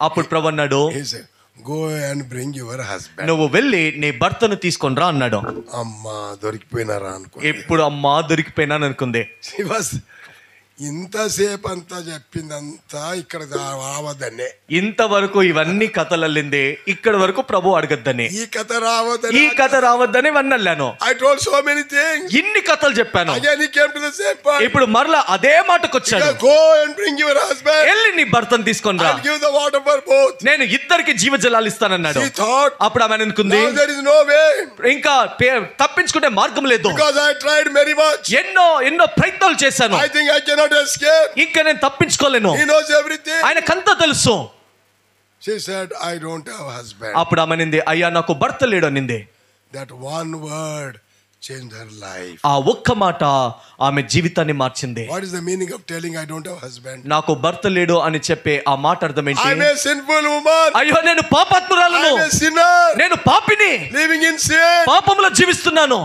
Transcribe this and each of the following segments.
అప్పుడు ప్రభు అన్నాడు, He said, go and bring your husband. నువ్వు వెళ్ళి నీ భర్తను తీసుకొని రా అన్నాడు. అమ్మా దొరికిపోయినారా అనుకో. ఎప్పుడు అమ్మా దొరికిపోయినాను అనుకుంది. She was ఇంతసేపు అంతా చెప్పిందంతా ఇక్కడ రావద్దనే, ఇంతవరకు ఇవన్నీ కథలు అల్లింది, ఇక్కడ వరకు ప్రభు అడగద్దని, ఈ కథ రావద్దని, ఈ కథ రావద్దని ఇవన్నీ అల్లాను. I told so many things. ఇన్ని కథలు చెప్పాను. Again he came to the same point. ఇప్పుడు మరలా అదే మాటకు వచ్చాడు. Go and bring your husband. వెళ్ళి నీ భర్తను తీసుకొని రా, I'll give the water for both. నేను ఇద్దరికి జీవజలాలు ఇస్తానన్నాడు. She thought, అప్పుడు ఆమె అనుకుంది, now there is no way, ఇంకా తప్పించుకునే మార్గం లేదు, because I tried very much. ఎన్నో ప్రయత్నాలు చేశాను, I think I cannot escape. ఇంకా నేను తప్పించుకోలేను, He knows everything. ఆయనకంతా తెలుసు. She said, I don't have a husband. అప్పుడు ఆమె నింది, అయ్యా నాకు భర్త లేడు అనింది. That one word changed her life. ఆ ఒక్క మాట ఆమె జీవితాన్ని మార్చింది. What is the meaning of telling I don't have a husband? నాకు భర్త లేడు అని చెప్పే ఆ మాట అర్థం ఏంటి? I'm a sinful woman. అయ్యో నేను పాపాత్మురాలను, I'm a sinner. నేను పాపిని, Living in sin. పాపములో జీవిస్తున్నాను.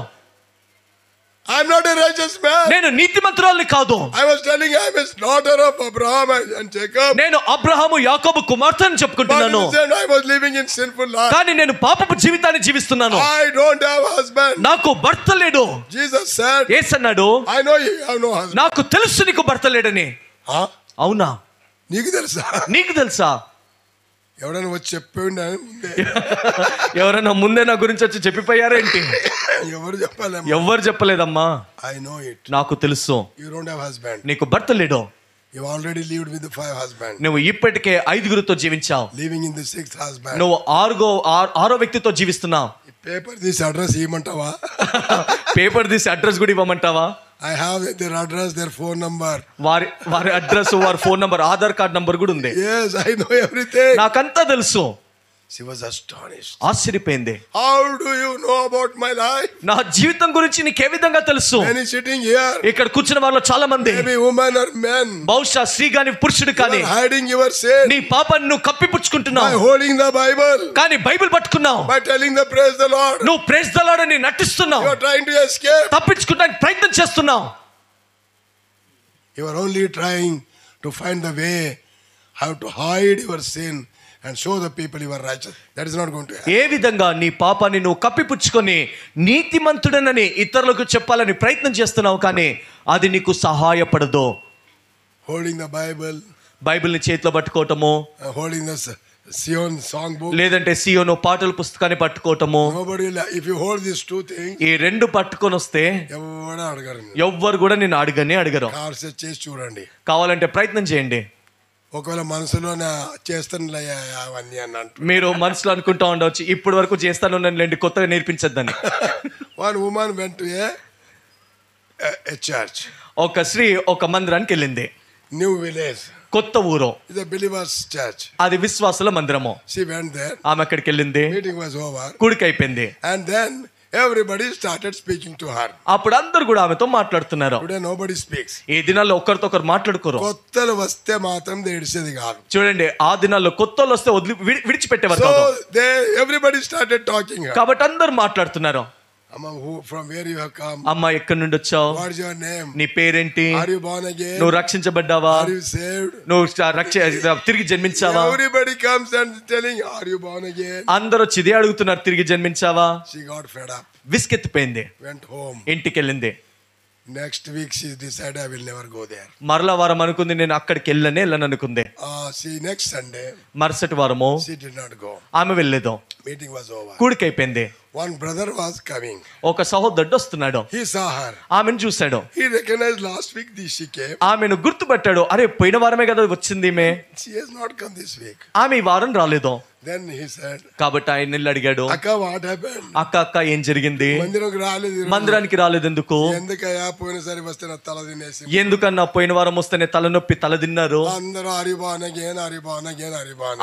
I'm not a righteous man. నేను నీతిమంతురాల్ని కాదు. I was telling I'm a daughter of Abraham and Jacob. నేను అబ్రహాము యాకోబు కుమార్తె అని చెప్పుకుంటున్నాను, But instead I was living in sinful life. కానీ నేను పాపపు జీవితాన్ని జీవిస్తున్నాను. I don't have a husband. నాకు భర్త లేడు. Jesus said, యేసు అన్నాడు, I know you have no husband. నాకు తెలుసు నీకు భర్త లేడని. Huh? అవునా? నీకు తెలుసా? నీకు తెలుసా? ఎవడైనా వచ్చి చెప్పండి ముందే. ఎవరైనా ముందే నా గురించి వచ్చి చెప్పిపోయారేంటి? ఎవరు చెప్పాలి? ఎవ్వరు చెప్పలేదమ్మా. I know it. నాకు తెలుసు You don't have husband. నీకు భర్త లేడు. You already lived with the 5 husbands. నువ్వు ఇప్పటికే 5గురితో జీవించావు. Living in the 6th husband. నువ్వు ఆరో వ్యక్తితో జీవిస్తున్నావు. పేపర్ తీసి అడ్రస్ ఇవ్వమంటావా? పేపర్ తీసి అడ్రస్ కూడా ఇవ్వమంటావా? I have their address, their phone number. వారి అడ్రస్, వారి phone number, Aadhaar card number కూడా ఉంది. Yes, I know everything. నాకంతా తెలుసు. She was astonished. ఆశ్చర్యపోయింది. How do you know about my life? నా జీవితం గురించి నీకు ఏ విధంగా తెలుసు? Many sitting here. ఇక్కడ కూర్చున్న వాళ్ళు చాలా మంది, Maybe women or men. బహుశా స్త్రీ గాని పురుషుడు కానీ, You are hiding your sin. నీ పాపాన్ని నువ్వు కప్పిపుచ్చుకుంటున్నావు. By holding the Bible. కానీ బైబిల్ పట్టుకున్నావు. By telling the praise the Lord. నువ్వు ప్రైజ్ ద లార్డ్ అని నటిస్తున్నావు. You are trying to escape. తప్పించుకోవడానికి ప్రయత్నం చేస్తున్నావు. You are only trying to find the way how to hide your sin and show the people you are righteous. That is not going to happen. ఏ విధంగా నీ పాపాన్ని నువ్వు కప్పిపుచ్చుకొని నీతిమంతుడనని ఇతరులకు చెప్పాలని ప్రయత్నం చేస్తున్నావు, కానీ అది నీకు సహాయపడదు. Holding the Bible, బైబిల్ని చేతిలో పట్టుకోవటము, holding the Sion song book. లేదంటే సియోను పాటల పుస్తకాన్ని పట్టుకోవటము. Nobody will, if you hold these 2 things, ఈ 2 పట్టుకొని వస్తే ఎవరు అడగరు. ఎవ్వరు కూడా నేను అడగరు. కార్ సెట్ చేసి చూడండి. కావాలంటే ప్రయత్నం చేయండి. ఒకవేళ మనసులోనే చేస్తాను అవన్నీ అని అంటారు. మీరు మనసులో అనుకుంటా ఉండవచ్చు, ఇప్పటి వరకు చేస్తాను లేండి, కొత్తగా నేర్పించద్దని. One woman went to a church. ఒక స్త్రీ ఒక మందిరానికి వెళ్ళింది. New village. కొత్త ఊరు. It's a believers church. అది విశ్వాసుల మందిరము. She went there. ఆమె అక్కడికి వెళ్ళింది. Meeting was over. కూడిక అయిపోయింది. And then everybody started speaking to her. అప్పుడు అందరు కూడా ఆమెతో మాట్లాడుతున్నారు. Today nobody speaks. ఈ దినాల్లో ఒకరితో ఒకరు మాట్లాడుకోరు. కొత్తలు వస్తే మాత్రం ఏడిసేది కాదు. చూడండి, ఆ దినాల్లో కొత్తలు వస్తే విడిచిపెట్టేవారు So కాదు. everybody started talking. కాబట్టి అందరు మాట్లాడుతున్నారు. Amma, from where you have come? అమ్మా ఎక్కడి నుండి వచ్చావు? What is your name? నీ పేరేంటి? Are you born again? నువ్వు రక్షించబడ్డావా? Are you saved? నువ్వు తిరిగి జన్మించావా? Everybody comes and telling, are you born again? అందరూ వచ్చి ఇదే అడుగుతున్నారు, తిరిగి జన్మించావా? She got fed up. విసుకెత్తిపోయింది. Went home. ఇంటికి వెళ్ళింది. Next week she decided I will never go there. మరలా వారం అనుకుంది, నేను అక్కడికి వెళ్ళనే అనుకుంది. See, next Sunday మరుసటి వారము she did not go. ఆమె వెళ్ళలేదు. Meeting was over. కూడిక అయిపోయింది. One brother was coming. ఒక సహోదరుడు వస్తున్నాడు. He saw her. ఆమెను చూశాడు. He recognized last week she came. ఆమెను గుర్తుపట్టాడు. అరే పోయిన వారమే కదా వచ్చింది ఈమె. She has not come this week. ఆమె ఈ వారం రాలేదు. Then he said, కాబట్టి ఆయన వెళ్ళి అడిగాడు, Akka, what happened? అక్క ఏం జరిగింది? మందిరానికి రాలేదు ఎందుకు? ఎందుకయ్యా పోయినసారి వస్తే నా తల తినేసి. ఎందుకన్నా పోయిన వారం వస్తేనే తలనొప్పి తల తిన్నారు. అందరూ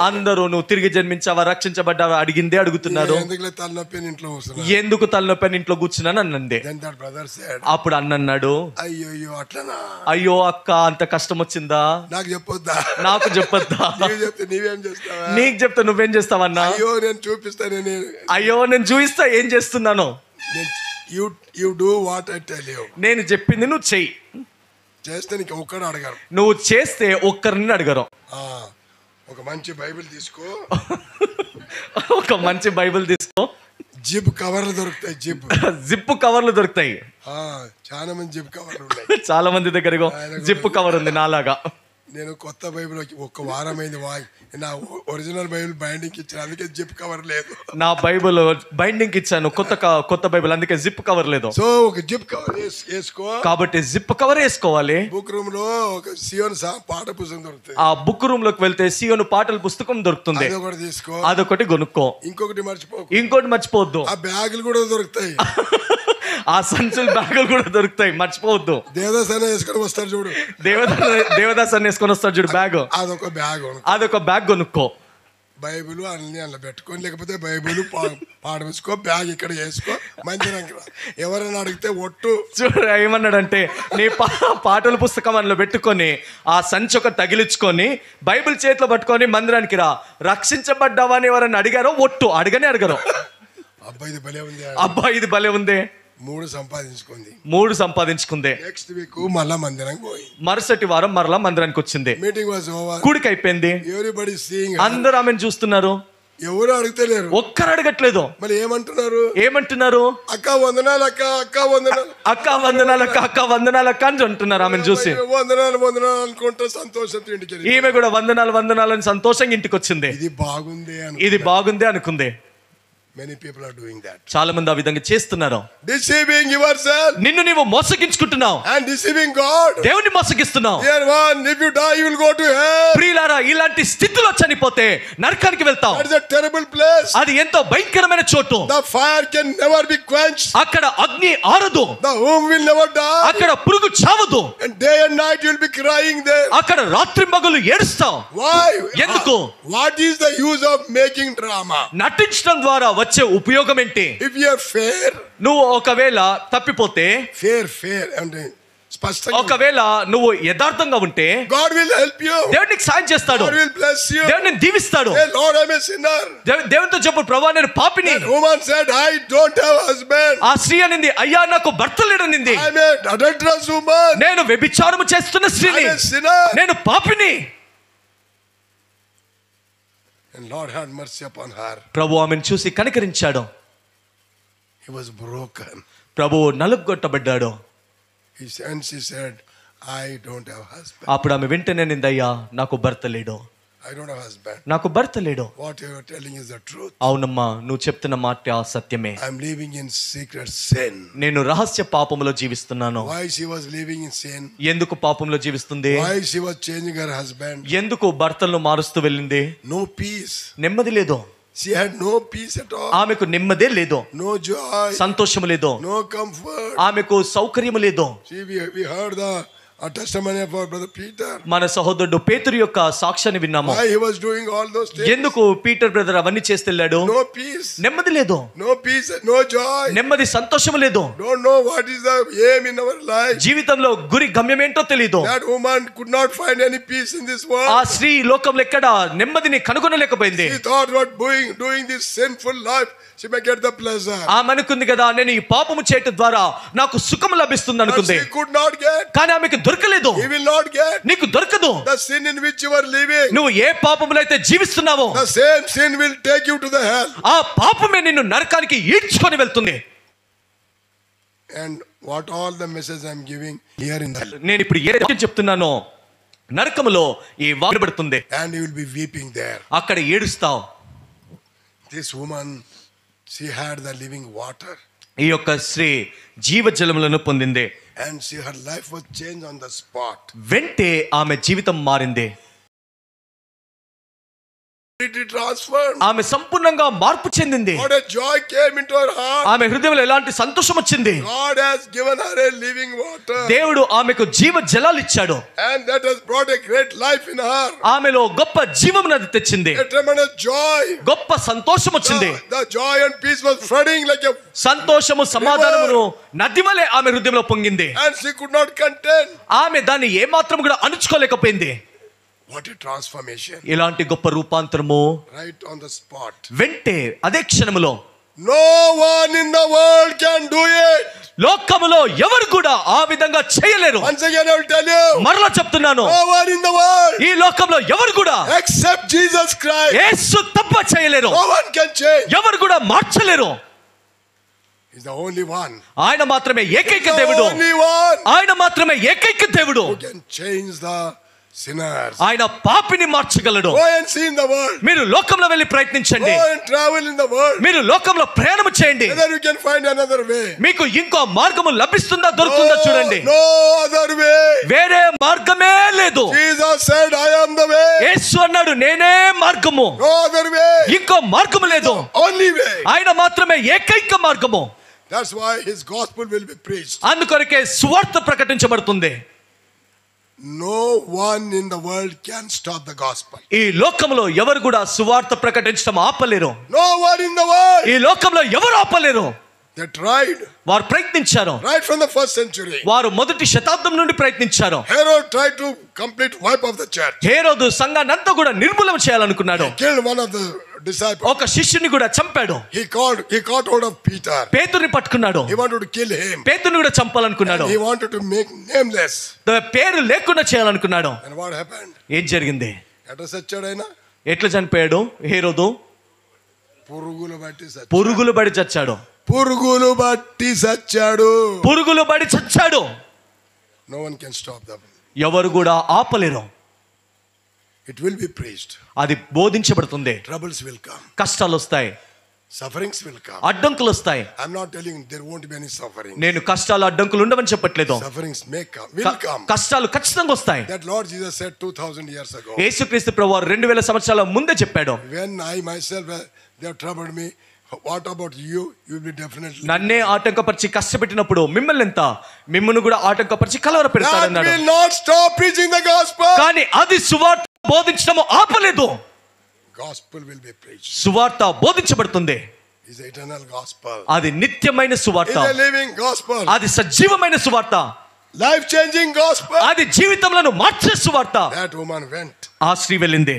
అందరూ నువ్వు తిరిగి జన్మించావా, రక్షించబడ్డావా అడిగిందే అడుగుతున్నారు. ఎందుకు తలనొప్పి ఇంట్లో కూర్చున్నా? ఎందుకు తలనొప్పి అని ఇంట్లో కూర్చున్నాను అన్నంది. Then that brother said, అప్పుడు అన్నాడు, అయ్యో అట్లనా? అయ్యో అక్క అంత కష్టం వచ్చిందా? నాకు చెప్పొద్దా? నాకు చెప్పొద్దా? చెప్తే నీవేం చేస్తావా? నీకు చెప్తే నువ్వేం చేస్తావన్నా? అయ్యో నేను చూపిస్తాను. అయ్యో నేను చూపిస్తా ఏం చేస్తున్నాను. You do what I tell you. నేను చెప్పింది నువ్వు చెయ్యి. చేస్తే నీకు ఒక్కడు అడగరు. నువ్వు చేస్తే ఒక్కరిని అడగరు. ఒక మంచి బైబిల్ తీసుకో, ఒక మంచి బైబిల్ తీసుకో. జిప్ కవర్లు దొరుకుతాయి. జిప్ కవర్లు దొరుకుతాయి. చాలా మంది జిప్ కవర్లు ఉన్నాయి. చాలా మంది దగ్గర జిప్ కవర్ ఉంది నాలాగా. నేను కొత్త బైబిల్ ఒక్క వారం అయింది నా ఒరిజినల్ బైబిల్ బైండింగ్ ఇచ్చాను, అందుకే జిప్ కవర్ లేదు. నా బైబిల్ బైండింగ్ ఇచ్చాను, కొత్త బైబిల్, అందుకే జిప్ కవర్ లేదు. సో ఒక జిప్ కవర్ వేసుకో. కాబట్టి జిప్ కవర్ వేసుకోవాలి. బుక్ రూమ్ లో ఒక సియోను పాట పుస్తకం దొరుకుతుంది. ఆ బుక్ రూమ్ లోకి వెళ్తే సియోను పాటల పుస్తకం దొరుకుతుంది. అదొకటి తీసుకో, అదొకటి కొనుక్కో. ఇంకోటి మర్చిపోవద్దు, ఆ బ్యాగులు కూడా దొరుకుతాయి. ఆ సంచుల బ్యాగులు కూడా దొరుకుతాయి, మర్చిపోవద్దు. దేవదాస్ అన్న వేసుకొని వస్తారు చూడు, దేవదాస్ అన్న వేసుకొని వస్తారు చూడు బ్యాగ్, అదొక బ్యాగ్ కొనుక్కో. బైబిల్ అన్ని అందులో పెట్టుకొని, లేకపోతే బైబిల్ పాట వేసుకో, బ్యాగ్ ఇక్కడ వేసుకో, మందిరానికి రా. ఎవరైనా అడిగితే ఒట్టు చూడు ఏమన్నాడంటే, నీ పాటల పుస్తకం అందులో పెట్టుకొని ఆ సంచి ఒక తగిలించుకొని బైబిల్ చేతిలో పట్టుకొని మందిరానికి రా. రక్షించబడ్డావా అని ఎవరైనా అడిగారో ఒట్టు, అడగరు. అబ్బా ఇది భలే ఉంది. 3 సంపాదించుకుంది. నెక్స్ట్ వీక్ మళ్ళా మందిరానికి పోయి, మరుసటి వారం మరలా మందిరానికి వచ్చింది. మీటింగ్ వాజ్ ఓవర్, కూడిక అయిపోయింది. ఎవ్రీబడీ సీయింగ్, అందరూ ఆమెను చూస్తున్నారు. ఎవరు అడుగుతలేరు, ఒక్కరు అడగట్లేదు. మరి ఏమంటున్నారు? అక్క వందనాలు, అక్క వందనాలు అని అంటున్నారు. ఆమెను చూసి వందనాలు అనుకుంటా సంతోషంతో ఇంటికి, ఈమె కూడా వందనాలు అని సంతోషంగా ఇంటికి వచ్చింది. ఇది బాగుంది అనుకుంది. Many people are doing that. చాలా మంది ఆ విధంగా చేస్తున్నారు. Deceiving yourself. నిన్ను నీవు మోసగించుకుంటున్నావు. And deceiving God. దేవుని మోసగిస్తున్నావు. Dear one, if you die, you will go to hell. ప్రియులారా, ఇలాంటి స్థితిలో చనిపోతే నరకానికి వెళ్తావు. That is a terrible place. అది ఎంతో భయంకరమైన చోటు. The fire can never be quenched. అక్కడ అగ్ని ఆరదు. The worm will never die. అక్కడ పురుగు చావదు. And day and night you will be crying there. అక్కడ రాత్రి పగలు ఏడుస్తావు. Why? ఎందుకు? What is the use of making drama? నటించడం ద్వారా వచ్చే ఉపయోగం ఏంటి? If you are fair, నువ్వు ఒకవేళ తప్పిపోతే, fair అంటే స్పష్టంగా, ఒకవేళ నువ్వు యథార్థంగా ఉంటే, God will help you. దేవుడు నీకు సాయం చేస్తాడు. God will bless you. దేవుడు నిన్ను దీవిస్తాడు. Say, Lord, I am a sinner. దేవునితో చెప్పు, ప్రభువా నేను పాపిని. That woman said, I don't have husband. ఆ స్త్రీ అనింది, అయ్యా నాకు భర్త లేడనింది. I am a adulterous woman. నేను వ్యభిచారము చేస్తున్న స్త్రీని, I am a sinner. నేను పాపిని. And Lord had mercy upon her. ప్రభు ఆమెను చూసి కనికరించాడు. He was broken. Prabhu నలుగొట్టబడ్డాడు. And she said, I don't have husband. అప్పుడు ఆమె వెంటనే నింది, అయ్యా నాకు భర్త లేడు. I don't have husband. నాకు భర్త లేడు. What you are telling is the truth. అవునమ్మా, నువ్వు చెప్తున్న మాట సత్యమే. I am living in secret sin. నేను రహస్య పాపములో జీవిస్తున్నాను. Why she was living in sin? ఎందుకు పాపంలో జీవిస్తుంది? Why she was changing her husband? ఎందుకు భర్తలను మారుస్తూ వెళ్ళింది? No peace. నెమ్మది లేదు. She had no peace at all. ఆమెకు నెమ్మదే లేదు. No joy. సంతోషము లేదు. No comfort. ఆమెకు సౌకర్యము లేదు. See, we heard the testimony of our brother Peter. మన సహోదరుడు పేతురు యొక్క సాక్ష్యాన్ని విన్నాము. Why he was doing all those things? ఎందుకు పీటర్ బ్రదర్ అవన్నీ చేస్తెళ్ళాడు? No peace. నెమ్మది లేదు. No peace, no joy. నెమ్మది, సంతోషము లేదు. Don't know what is the aim in our life. జీవితంలో గురి గమ్యం ఏంటో తెలియదు. That woman could not find any peace in this world. ఆ స్త్రీ లోకంలో ఎక్కడ నెమ్మదిని కనుగొనలేకపోయింది. She thought what doing this sinful life, she may get the pleasure. ఆమె అనుకుంది కదా, నేను ఈ పాపము చేయటం ద్వారా నాకు సుఖం లభిస్తుంది అనుకుంది. She could not get. కానీ ఆమెకు దొరకలేదు. He will not get. నీకు దొరకదు. The sin in which you are living. నువ్వు ఏ పాపములో అయితే జీవిస్తున్నావో, the same sin will take you to the hell. ఆ పాపమే నిన్ను నరకానికి ఈడ్చుకొని వెళ్తుంది. And what all the message I am giving here in the, నేను ఇప్పుడు ఏ చెప్తున్నానో నరకములో ఈ వాడబడుతుంది. And you will be weeping there. అక్కడ ఏడుస్తావు. This woman, she had the living water. ఈ యొక్క స్త్రీ జీవజలములను పొందింది. And her life was changed on the spot. వెంటే ఆమె జీవితం మారింది. ఆమె సంపూర్ణంగా మార్పు చెందింది. What a joy came into her heart. ఆమె హృదయంలో ఎలాంటి సంతోషం వచ్చింది. God has given her a living water. దేవుడు ఆమెకు జీవ జలాలు ఇచ్చాడు. And that has brought a great life in her. ఆమెలో గొప్ప జీవమును తెచ్చింది. A tremendous joy. గొప్ప సంతోషం వచ్చింది. The joy and peace was flooding like a సంతోషము సమాధానమును నది వలె ఆమె హృదయంలో పొంగింది. And she could not contain. ఆమె దాన్ని ఏమాత్రం కూడా అణుచుకోలేకపోయింది. What a transformation. ఇలాంటి గొప్ప రూపాంతరము Right on the spot. వెంటే అదే క్షణములో No one in the world can do it. లోకములో ఎవరు కూడా ఆ విధంగా చేయలేరు. Once again I will tell you. మరలా చెప్తున్నాను, No one in the world ఈ లోకంలో ఎవరు కూడా except Jesus Christ. యేసు తప్ప చేయలేరు. No one can change. ఎవరు కూడా మార్చలేరు. He's the only one. ఆయన మాత్రమే ఏకైక The దేవుడు. only one ఆయన మాత్రమే ఏకైక దేవుడు. who can change the sinners. ఆయన పాపిని మార్చగలడు. Go and see in the world. మీరు లోకంలో వెళ్ళి ప్రయత్నించండి. Go and travel in the world. మీరు లోకంలో ప్రయాణం చేయండి. Whether you can find another way. మీకు ఇంకో మార్గము లభిస్తుందా దొరుకుతుందా చూడండి. No other way. వేరే మార్గమే లేదు. Jesus said, I am the way. యేసు అన్నాడు, నేనే మార్గము. No other way. ఇంకో మార్గము లేదు. Only way. ఆయన మాత్రమే ఏకైక మార్గము. That's why his gospel will be preached. అందుకొరకే సువార్త ప్రకటించబడుతుంది. No one in the world can stop the gospel. ఈ లోకంలో ఎవరు కూడా సువార్త ప్రకటించడం ఆపలేరు. No one in the world. ఈ లోకంలో ఎవరు ఆపలేరు. They tried వారు ప్రయత్నించారు. right from the first century. వారు మొదటి శతాబ్దం నుండి ప్రయత్నించారు. Herod tried to complete wipe of the church. హేరోదు సంఘాన్ని అంతా కూడా నిర్మూలన చేయాలనుకున్నాడు. Killed one of the disciples. ఒక శిష్యుని కూడా చంపాడు. He caught hold of Peter. పేతురుని పట్టుకున్నాడు. He wanted to kill him. పేతురుని కూడా చంపాలనుకున్నాడు. He wanted to make nameless. పేరు లేకుండా చేయాలనుకున్నాడు. And what happened? ఏం జరిగింది? ఎట్లా చచ్చాడైనా? ఎట్లా చనిపోయాడు హేరోదు? పురుగులు బట్టి చచ్చాడు. పురుగులు పడి చచ్చాడు. పురుగులు బట్టి చచ్చాడు. పురుగులు పడి చచ్చాడు. No one can stop them. ఎవరు కూడా ఆపలేరు. It will be preached. అది బోధించబడుతుంది. Troubles will come. కష్టాలు వస్తాయి. Sufferings will come. అడ్డంకులు వస్తాయి. I'm not telling there won't be any suffering. నేను కష్టాలు అడ్డంకులు ఉండవని చెప్పట్లేదు. Sufferings may come, will come. కష్టాలు ఖచ్చితంగా వస్తాయి. That Lord Jesus said 2000 years ago. యేసుక్రీస్తు ప్రభువారు 2000 సంవత్సరాల ముందే చెప్పాడు. When I myself they have troubled me, what about you? You will be definitely. నన్నే ఆటంకపరిచి కష్టపెట్టినప్పుడు మిమ్మల్ని కూడా ఆటంకపరిచి కలవర That పెడతాడన్నాడు. will not stop preaching the gospel. కానీ అది సువార్త బోధించడము ఆపలేదు. Gospel will be preached. సువార్త బోధించబడుతుంది. Is the eternal gospel. అది నిత్యమైన సువార్త. Is a living gospel. అది సజీవమైన సువార్త. Life changing gospel. అది జీవితములను మార్చే సువార్త. That woman went. ఆ స్త్రీ వెళ్ళింది.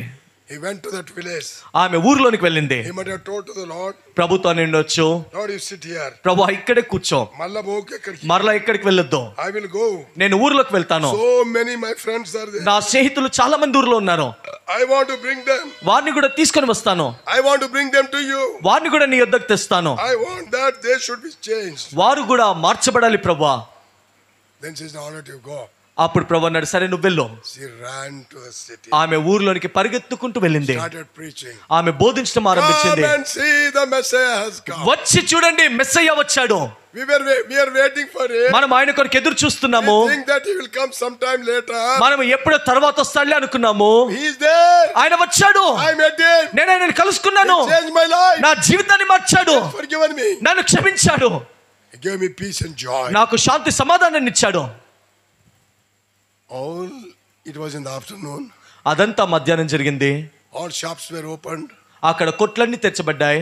He went to that village. ఆమె ఊర్లోనికి వెళ్ళింది. He might have told to the Lord, ప్రభుతో నిండొచ్చు, Lord, you sit here. ప్రభు ఇక్కడే కూర్చో, మళ్ళా పోకు ఎక్కడికి. మరలా ఎక్కడికి వెళ్ళొద్దు. I will go. నేను ఊర్లోకి వెళ్తాను. So many my friends are there. నా స్నేహితులు చాలా మంది ఊర్లో ఉన్నారు. I want to bring them. వారిని కూడా తీసుకొని వస్తాను. I want to bring them to you. వారిని కూడా నీ యొద్దకు తెస్తాను. I want that they should be changed. వారు కూడా మార్చబడాలి ప్రభువా. Then she said, all right, you go. అప్పుడు ప్రభు అన్నాడు, సరే నువ్వు వెళ్ళు. She ran to the city. ఆమె ఊర్లోనికి పరిగెత్తుకుంటూ వెళ్ళింది. Started preaching. ఆమె బోధించడం ఆరంభించింది. Come and see the Messiah has come. వచ్చి చూడండి, మెస్సయ్య వచ్చాడు. We are waiting for him. మనం ఆయన కొరకు ఎదురు చూస్తున్నాము. We think that he will come sometime later. మనం ఎప్పుడో తర్వాత వస్తాడులే అనుకున్నాము. He is there. ఆయన వచ్చాడు. I met him. నేను కలుసుకున్నాను. He changed my life. నా జీవితాన్ని మార్చాడు. He has forgiven me. నన్ను క్షమించాడు. He gave me peace and joy. నాకు శాంతి సమాధానాన్ని ఇచ్చాడు. All it was in the afternoon. అదంతా మధ్యాహ్నం జరిగింది. All shops were opened. అక్కడ కొట్లన్నీ తెరచబడ్డాయి.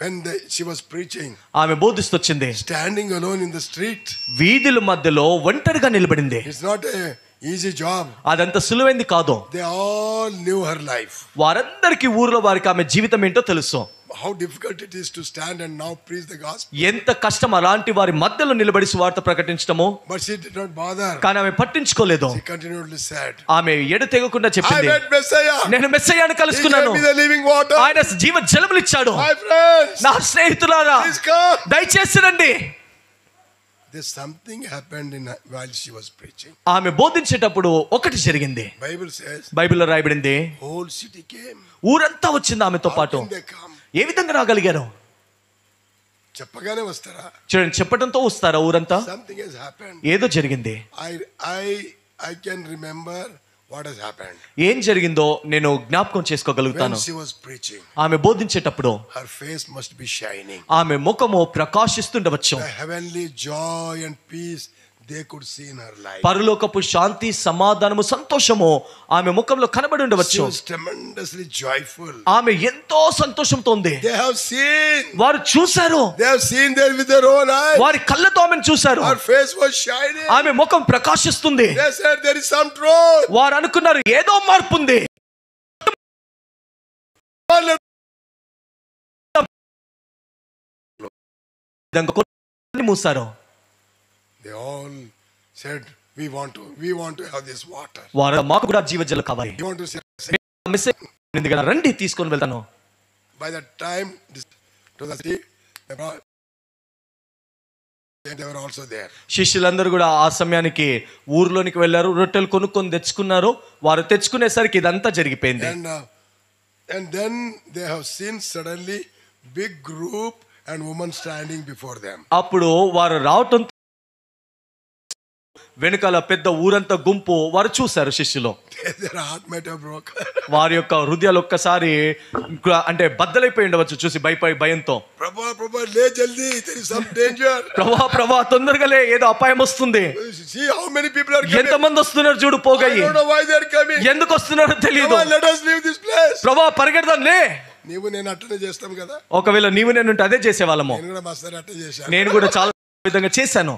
When she was preaching, ఆమె బోధిస్తొచ్చింది. standing alone in the street. వీధుల మధ్యలో ఒంటరిగా నిలబడింది. It's not a easy job. అదంత సులువైంది కాదు. They all knew her life. వారందరికీ ఊర్లో వారికి ఆమె జీవితం ఏంటో తెలుసు. How difficult it is to stand and now preach the gospel. ఎంత కష్టం అలాంటి వారి మధ్యలో నిలబడి సువార్త ప్రకటించడము. But she did not bother. కానీ ఆమె పట్టించుకోలేదు. She continually said, ఆమె ఎడతెగకుండా చెప్పింది, I met Messiah. నేను మెస్సయ్యను He కలుసుకున్నాను. gave me the living water. ఆయన జీవ జలములు ఇచ్చాడు. My friends, నా స్నేహితులారా, please come. దయచేసి రండి. There's something happened while she was preaching. ఆమె బోధించేటప్పుడు ఒకటి జరిగింది. Bible says, బైబిల్లో రాయబడింది, whole city came. ఊరంతా వచ్చింది ఆమెతో How పాటు. can they come? ఏ విధంగా రాగలిగారు? చెప్పగానే వస్తారా? చూడండి, చెప్పడంతో వస్తారా ఊరంతా? Something has happened. ఏదో జరిగింది. I can remember what has happened. ఏం జరిగిందో నేను జ్ఞాపకం When చేసుకోగలుగుతాను. she was preaching, ఆమె బోధించేటప్పుడు her face must be shining. ఆమె ముఖము ప్రకాశిస్తుండవచ్చు. The heavenly joy and peace they could see in her life. పరలోకపు శాంతి, సమాధానము, సంతోషము ఆమె ముఖంలో కనబడి She ఉండవచ్చు. was tremendously joyful. ఆమె ఎంతో సంతోషంతో ఉంది. They have seen. వారు చూశారు. They have seen there with their own eyes. వారి కళ్ళతో ఆమెను చూశారు. Her face was shining. ఆమె ముఖం ప్రకాశిస్తుంది. They said there is some truth. వారు అనుకున్నారు ఏదో మార్పు ఉంది. విధంగా మూసారు. They all said, we want to have this water. వారు మాకు కూడా జీవజలం కావాలి, You want to say, రండి తీసుకొని వెళ్తాను. by the time to the city, they were also there. శిష్యులందరూ కూడా ఆ సమయానికి ఊర్లోనికి వెళ్ళారు, రొట్టెలు కొనుక్కొని తెచ్చుకున్నారు. వారు తెచ్చుకునేసరికి ఇదంతా జరిగిపోయింది. And then they have seen suddenly big group and women standing before them. అప్పుడు వారు రావటం వెనుకాల పెద్ద ఊరంతా గుంపు వారు చూశారు. శిష్యులు Their heart might have broken. వారి యొక్క హృదయాలు ఒక్కసారి అంటే బద్దలైపోయి ఉండవచ్చు చూసి భయంతో. Prabhu, le jaldi, there is some danger. ప్రభా తొందరగా లే, ఏదో అపాయం వస్తుంది. See how many people are coming. ఎంతమంది వస్తున్నారు చూడు, పోగయ్యి. I don't know why they are coming. ఎందుకు వస్తున్నారో తెలియదు. Come on, let us leave this place. ప్రభా పరిగెడదాం లే. నీవు నేను అట్లనే చేస్తాం కదా. ఒకవేళ నీవు నేను ఉంటే అదే చేసేవాళ్ళము. నేను కూడా మస్తు అట్లే చేశాను. నేను కూడా చాలా విధంగా చేశాను.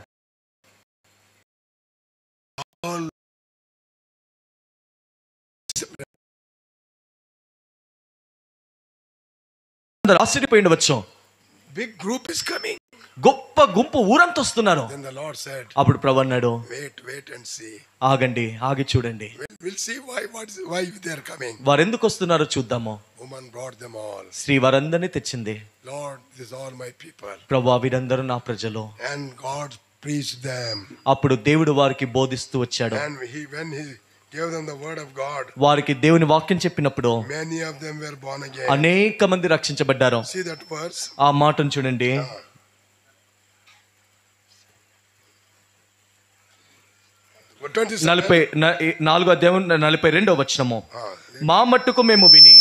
ఆశ్చర్యపోయి ఉండవచ్చు. Big group is coming. గొప్ప గుంపు ఊరంతా వస్తున్నారు. Then the Lord said, అప్పుడు ప్రభు అన్నాడు, wait and see. ఆగండి, ఆగి చూడండి. We'll see why they are coming. వారు ఎందుకు వస్తున్నారో చూద్దాము. Woman brought them all. స్త్రీ వారందరినీ తెచ్చింది. Lord, these are all my people. ప్రభు వీరందరూ నా ప్రజలు. And God preached them. అప్పుడు దేవుడు వారికి బోధిస్తూ వచ్చాడు. And when he gave them the word of God, వారికి దేవుని వాక్యం చెప్పినప్పుడు many of them were born again. అనేక మంది రక్షించబడ్డారు. See that verse? ఆ మాటను చూడండి. 4వ అధ్యాయం 42వ వచనము. మా మట్టుకు మేము విని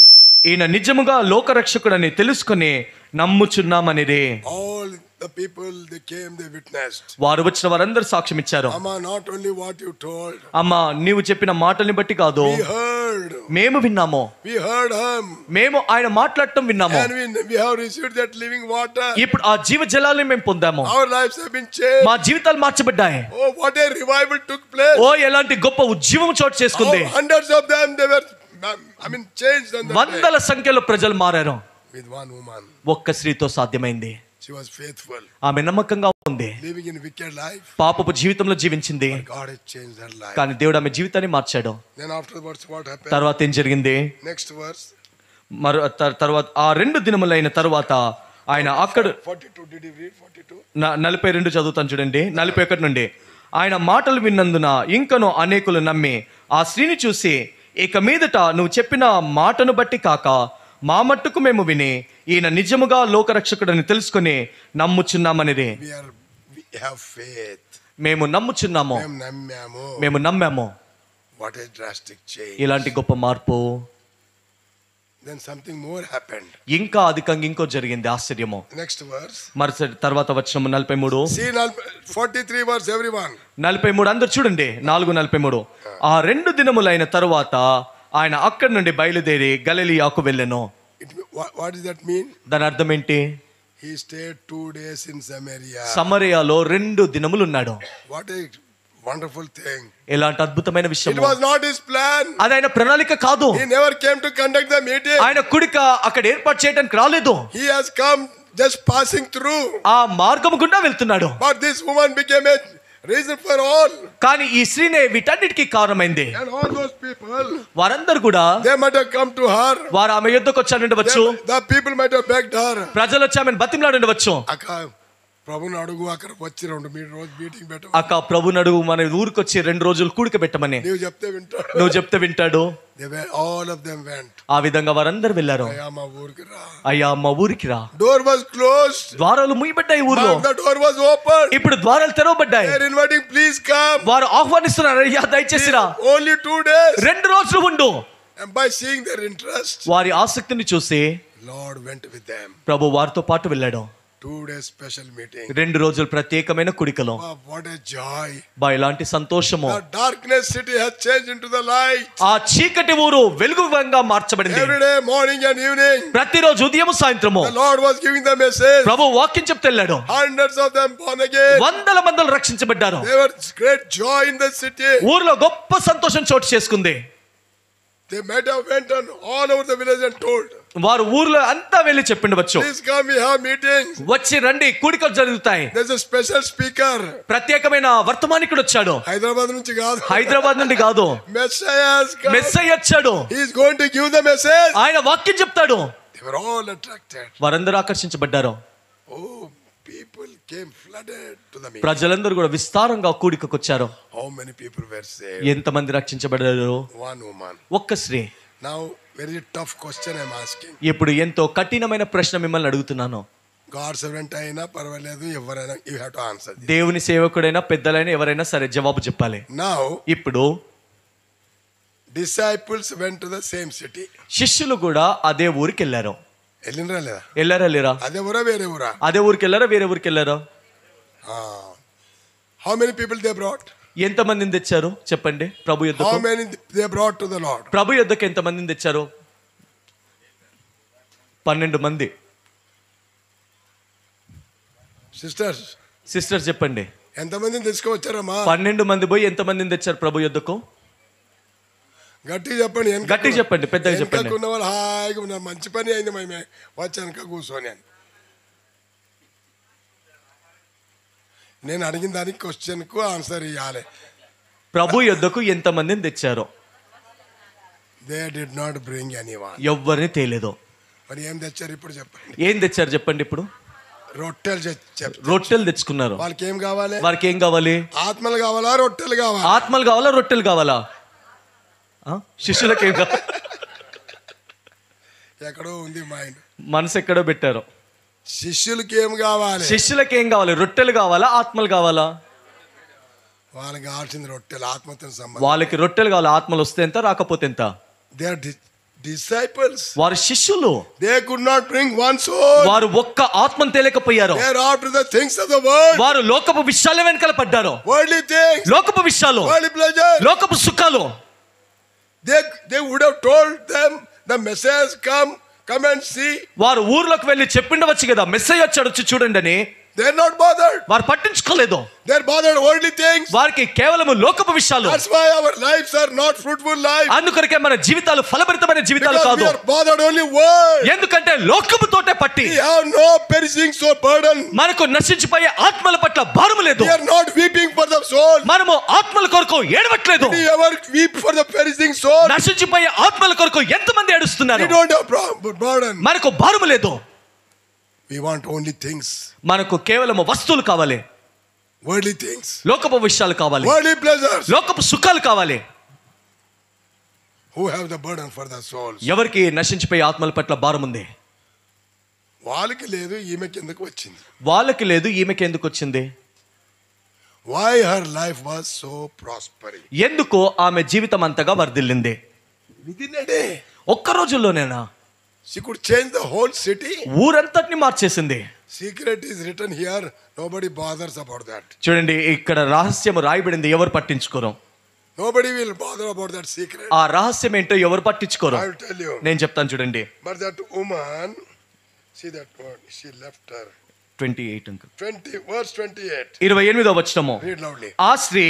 ఈయన నిజముగా లోకరక్షకుడని తెలుసుకొని నమ్ముచున్నామనిదే. All the people they came, they witnessed. వారు వచ్చిన వారందరూ సాక్ష్యం ఇచ్చారు. Amma, not only what you told. అమ్మా, నీవు చెప్పిన మాటల్ని బట్టి కాదు, We heard. మేము విన్నాము. We heard him. మేము ఆయన మాట్లాడటం విన్నాము. And we have received that living water. ఇప్పుడు ఆ జీవ జలాన్ని మేము పొందాము. Our lives have been changed. మా జీవితాలు మార్చబడ్డాయి. Oh, what a revival took place. ఓ ఎలాంటి గొప్ప ఉజ్జీవం చోటు చేసుకుంది. Hundreds of them, they were, changed on that day. వందల సంఖ్యలో ప్రజలు మారారు. With one woman. ఒక్క స్త్రీతో సాధ్యమైంది. She was faithful. ఆమె నమ్మకంగా ఉంది. Living in wicked life. పాపపు జీవితంలో జీవించింది. God has changed her life. కానీ దేవుడు ఆమె జీవితాన్ని మార్చాడు. Then afterwards what happened? తర్వాత ఏం జరిగింది? Next verse. తర్వాత ఆ 2 దినములైన తర్వాత ఆయన అక్కడ 42, did you read 42? 42 చదువుతాను చూడండి. 41 నుండి. ఆయన మాటలు విన్నందున ఇంకను అనేకులు నమ్మి ఆ స్త్రీని చూసి, ఇక మీదట నువ్వు చెప్పిన మాటను బట్టి కాక మా మట్టుకు మేము విని ఈయన నిజముగా లోకరక్షకుడని తెలుసుకొని నమ్ముచున్నామనిదే. We have faith. మేము నమ్ముచున్నాము, మేము నమ్మాము. What a drastic change. ఇలాంటి గొప్ప మార్పు. Then something more happened. ఇంకా అధికంగా ఇంకో జరిగింది ఆశ్చర్యము. Next verse. మరుసటి తర్వాత వచనం 43. See 43 verse everyone. 43 అందరూ చూడండి. 4:43. ఆ 2 దినములైన తరువాత ఆయన అక్కడి నుండి బయలుదేరి గలిలయకు వెళ్ళెను. What does that mean? దాని అర్థం ఏంటి? He stayed 2 days in Samaria. సమరయాలో 2 దినములు ఉన్నాడు. What a wonderful thing. ఎలాంటి అద్భుతమైన విషయం. It was not his plan. అది ఆయన ప్రణాళిక కాదు. He never came to conduct the meeting. ఆయన కుడిక అక్కడ ఏర్పాటు చేయడానికి రాలేదు. He has come just passing through. ఆ మార్గం గుండా వెళ్తున్నాడు. But this woman became a reason for all. కానీ ఈ స్త్రీనే వీటన్నిటికీ కారణమైంది. And all those people, వారందరూ కూడా they might have come to her. వారు ఆమె యొద్దకు వచ్చి ఉండవచ్చు. The people might have begged her. ప్రజలు వచ్చి ఆమెను బతిమలాడి ఉండవచ్చు. అక్క ప్రభుని అడుగు, అక్కడ వచ్చి 2 రోజు మీటింగ్ పెట్టు. అక్క ప్రభుని అడుగు, మన ఊరికి వచ్చి 2 రోజులు కూడిక పెట్టమని. నువ్వు చెప్తే వింటాడు. నువ్వు చెప్తే వింటాడు. All of them went. ఆ విధంగా వారందరూ వెళ్ళారు. అయ్యా మా ఊరికి రా. అయ్యా మా ఊరికి రా. Door was closed. ద్వారాలు మూయబడ్డాయి ఊర్లో. The door was open. ఇప్పుడు ద్వారాలు తెరవబడ్డాయి. They are inviting, please come. వారు ఆహ్వానిస్తున్నారు, అయ్యా దయచేసి రా. Only 2 days. 2 రోజులు ఉండు. And by seeing their interest, వారి ఆసక్తిని చూసి Lord went with them. ప్రభు వారితో పాటు వెళ్ళాడు. 2 days special meeting. 2 రోజులు ప్రత్యేకమైన కుడికలో. What a joy. బా ఇలాంటి సంతోషము. The darkness city has changed into the light. ఆ చీకటి ఊరు వెలుగుగా మార్చబడింది. Every day morning and evening. ప్రతిరోజు ఉదయం సాయంత్రము The Lord was giving the message. ప్రభు వాక్యం చెప్తే వెళ్ళాడు. Hundreds of them born again. వందల మంది రక్షించబడ్డారు. There was great joy in the city. ఊర్లో గొప్ప సంతోషం చోటు చేసుకుంది. They might have went on all over the village and told. వారు ఊర్లో అంతా వెళ్ళి చెప్పిండవచ్చు. Please come, we have meetings. వచ్చి రండి, కూడికలు జరుగుతాయి. There's a special speaker. ప్రత్యేకమైన వర్తమానికుడు వచ్చాడు. హైదరాబాద్ నుంచి కాదు, హైదరాబాద్ నుండి కాదు, Messiah has come. మెస్సయ్య వచ్చాడు. He is going to give the message. ఆయన వాక్యం చెప్తాడు. They were all attracted. వారందరూ ఆకర్షించబడ్డారు. Oh, people came flooded to the meeting. ప్రజలందరూ కూడా విస్తారంగా కూడికకు వచ్చారు. How many people were saved? ఎంతమంది రక్షించబడ్డారు? One woman. ఒక్క స్త్రీ. Now, very tough question I'm asking. ఇప్పుడు ఎంతో కఠినమైన ప్రశ్న మిమ్మల్ని అడుగుతున్నాను. God servant అయినా పర్వాలేదు, ఎవరైనా you have to answer this. దేవుని సేవకుడైనా పెద్దలైనా ఎవరైనా సరే జవాబు చెప్పాలి. Now, ఇప్పుడు disciples went to the same city. శిష్యులు కూడా అదే ఊరికి వెళ్ళారు. వెళ్ళినరా లేదా? వెళ్ళారా లేరా? అదే ఊరా వేరే ఊరా? అదే ఊరికి వెళ్ళారా వేరే ఊరికి వెళ్ళారా? How many people they brought? ఎంతమందిని తెచ్చారు చెప్పండి ప్రభు How యొద్దకు? many they brought to the Lord? ప్రభు యొద్దకు ఎంతమందిని తెచ్చారు? 12 మంది. Sisters, సిస్టర్స్ చెప్పండి, ఎంతమందిని తీసుకువచ్చారమ్మా? 12 మంది పోయి ఎంతమందిని తెచ్చారు ప్రభు యొద్దకు? గట్టిగా చెప్పండి. గట్టిగా చెప్పండి, పెద్దగా చెప్పండి. ఉన్న వాళ్ళు హాయిగా ఉన్నారు, మంచి పని అయింది, మేము వచ్చానుక కూర్చొని అని. నేను అడిగిన దానికి క్వశ్చన్కు ఆన్సర్ ఇవ్వాలి. ప్రభు యొద్దకు ఎంతమందిని తెచ్చారు? They did not bring anyone. ఎవ్వరిని తేలేదు. మరి ఏం తెచ్చారు ఇప్పుడు చెప్పండి? ఏం తెచ్చారు చెప్పండి ఇప్పుడు? రొట్టెలు తెచ్చుకున్నారు. వాళ్ళకి ఏం కావాలి? వారికి ఏం కావాలి? ఆత్మలు కావాలా, రొట్టెలు కావాలా? ఆత్మలు కావాలా, రొట్టెలు కావాలా? శిష్యులకి ఏం కావాలి? ఎక్కడో ఉంది మైండ్, మనసు ఎక్కడో పెట్టారు. శిష్యులకి ఏం కావాలి? శిష్యులకి ఏం కావాలి? రొట్టెలు కావాలా, ఆత్మలు కావాలా? వాళ్ళకి కావాల్సింది రొట్టెలు, ఆత్మతో సంబంధం. వాళ్ళకి రొట్టెలు కావాలి, ఆత్మలు వస్తే ఎంత, రాకపోతే ఎంత? They are disciples. వారు శిష్యులు. They could not bring one soul. వారు ఒక్క ఆత్మను తేలేకపోయారు. They are after the things of the world. వారు లోకపు విషయాల వెనకాల పడ్డారు. Worldly things. లోకపు విషయాలు, worldly pleasure. లోకపు సుఖాలు. They would have told them the message come and see. వారు ఊర్లోకి వెళ్ళి చెప్పిండవచ్చు కదా, మెస్సయ్య వచ్చాడు, వచ్చి చూడండి అని. They are not bothered. వారు పట్టించుకోలేదు. They are bothered worldly things. వారికి కేవలం లోకపు విషయాలు. That's why our lives are not fruitful lives. అందుకొరకే మన జీవితాలు ఫలభరితమైన జీవితాలు కాదు. We are bothered only world. ఎందుకంటే లోకముతోటే పట్టి. We have no perishing soul burden. మనకు నశించిపోయే ఆత్మల పట్ల భారము లేదు. We are not weeping for the soul. మనము ఆత్మల కొరకు ఏడవట్లేదు. We ever weep for the perishing soul. నశించిపోయే ఆత్మల కొరకు ఎంతమంది ఏడుస్తున్నారు? We don't have burden. మనకు భారము లేదు. We want only things. మనకు కేవలం వస్తువులు కావాలి, worldly things. లోకపు విషయాలు కావాలి, worldly pleasures. లోకపు సుఖాలు కావాలి. Who have the burden for the souls? ఎవరికి నశించిపోయే ఆత్మల పట్ల భారం ఉంది? వాళ్ళకి లేదు, ఈమెకి ఎందుకు వచ్చింది? వాళ్ళకి లేదు, ఈమెకి ఎందుకు వచ్చింది? Why her life was so prospering? ఎందుకు ఆమె జీవితం అంతగా వర్ధిల్లింది? Within a day. ఒక్క రోజుల్లోనేనా? She could change the whole city. ఊరంతటిని మార్చేసింది. Secret is written here. Nobody bothers about that. చూడండి, ఇక్కడ రహస్యము రాయబడింది, ఎవరు పట్టించుకోరు. Nobody will bother about that secret. ఆ రహస్యం ఏంటో ఎవరు పట్టించుకోరు. I will tell you. నేను చెప్తాను చూడండి. But that woman, see that word, she left her. 28 uncle. 20 verse 28. 28వ వచనము. Read loudly. ఆ స్త్రీ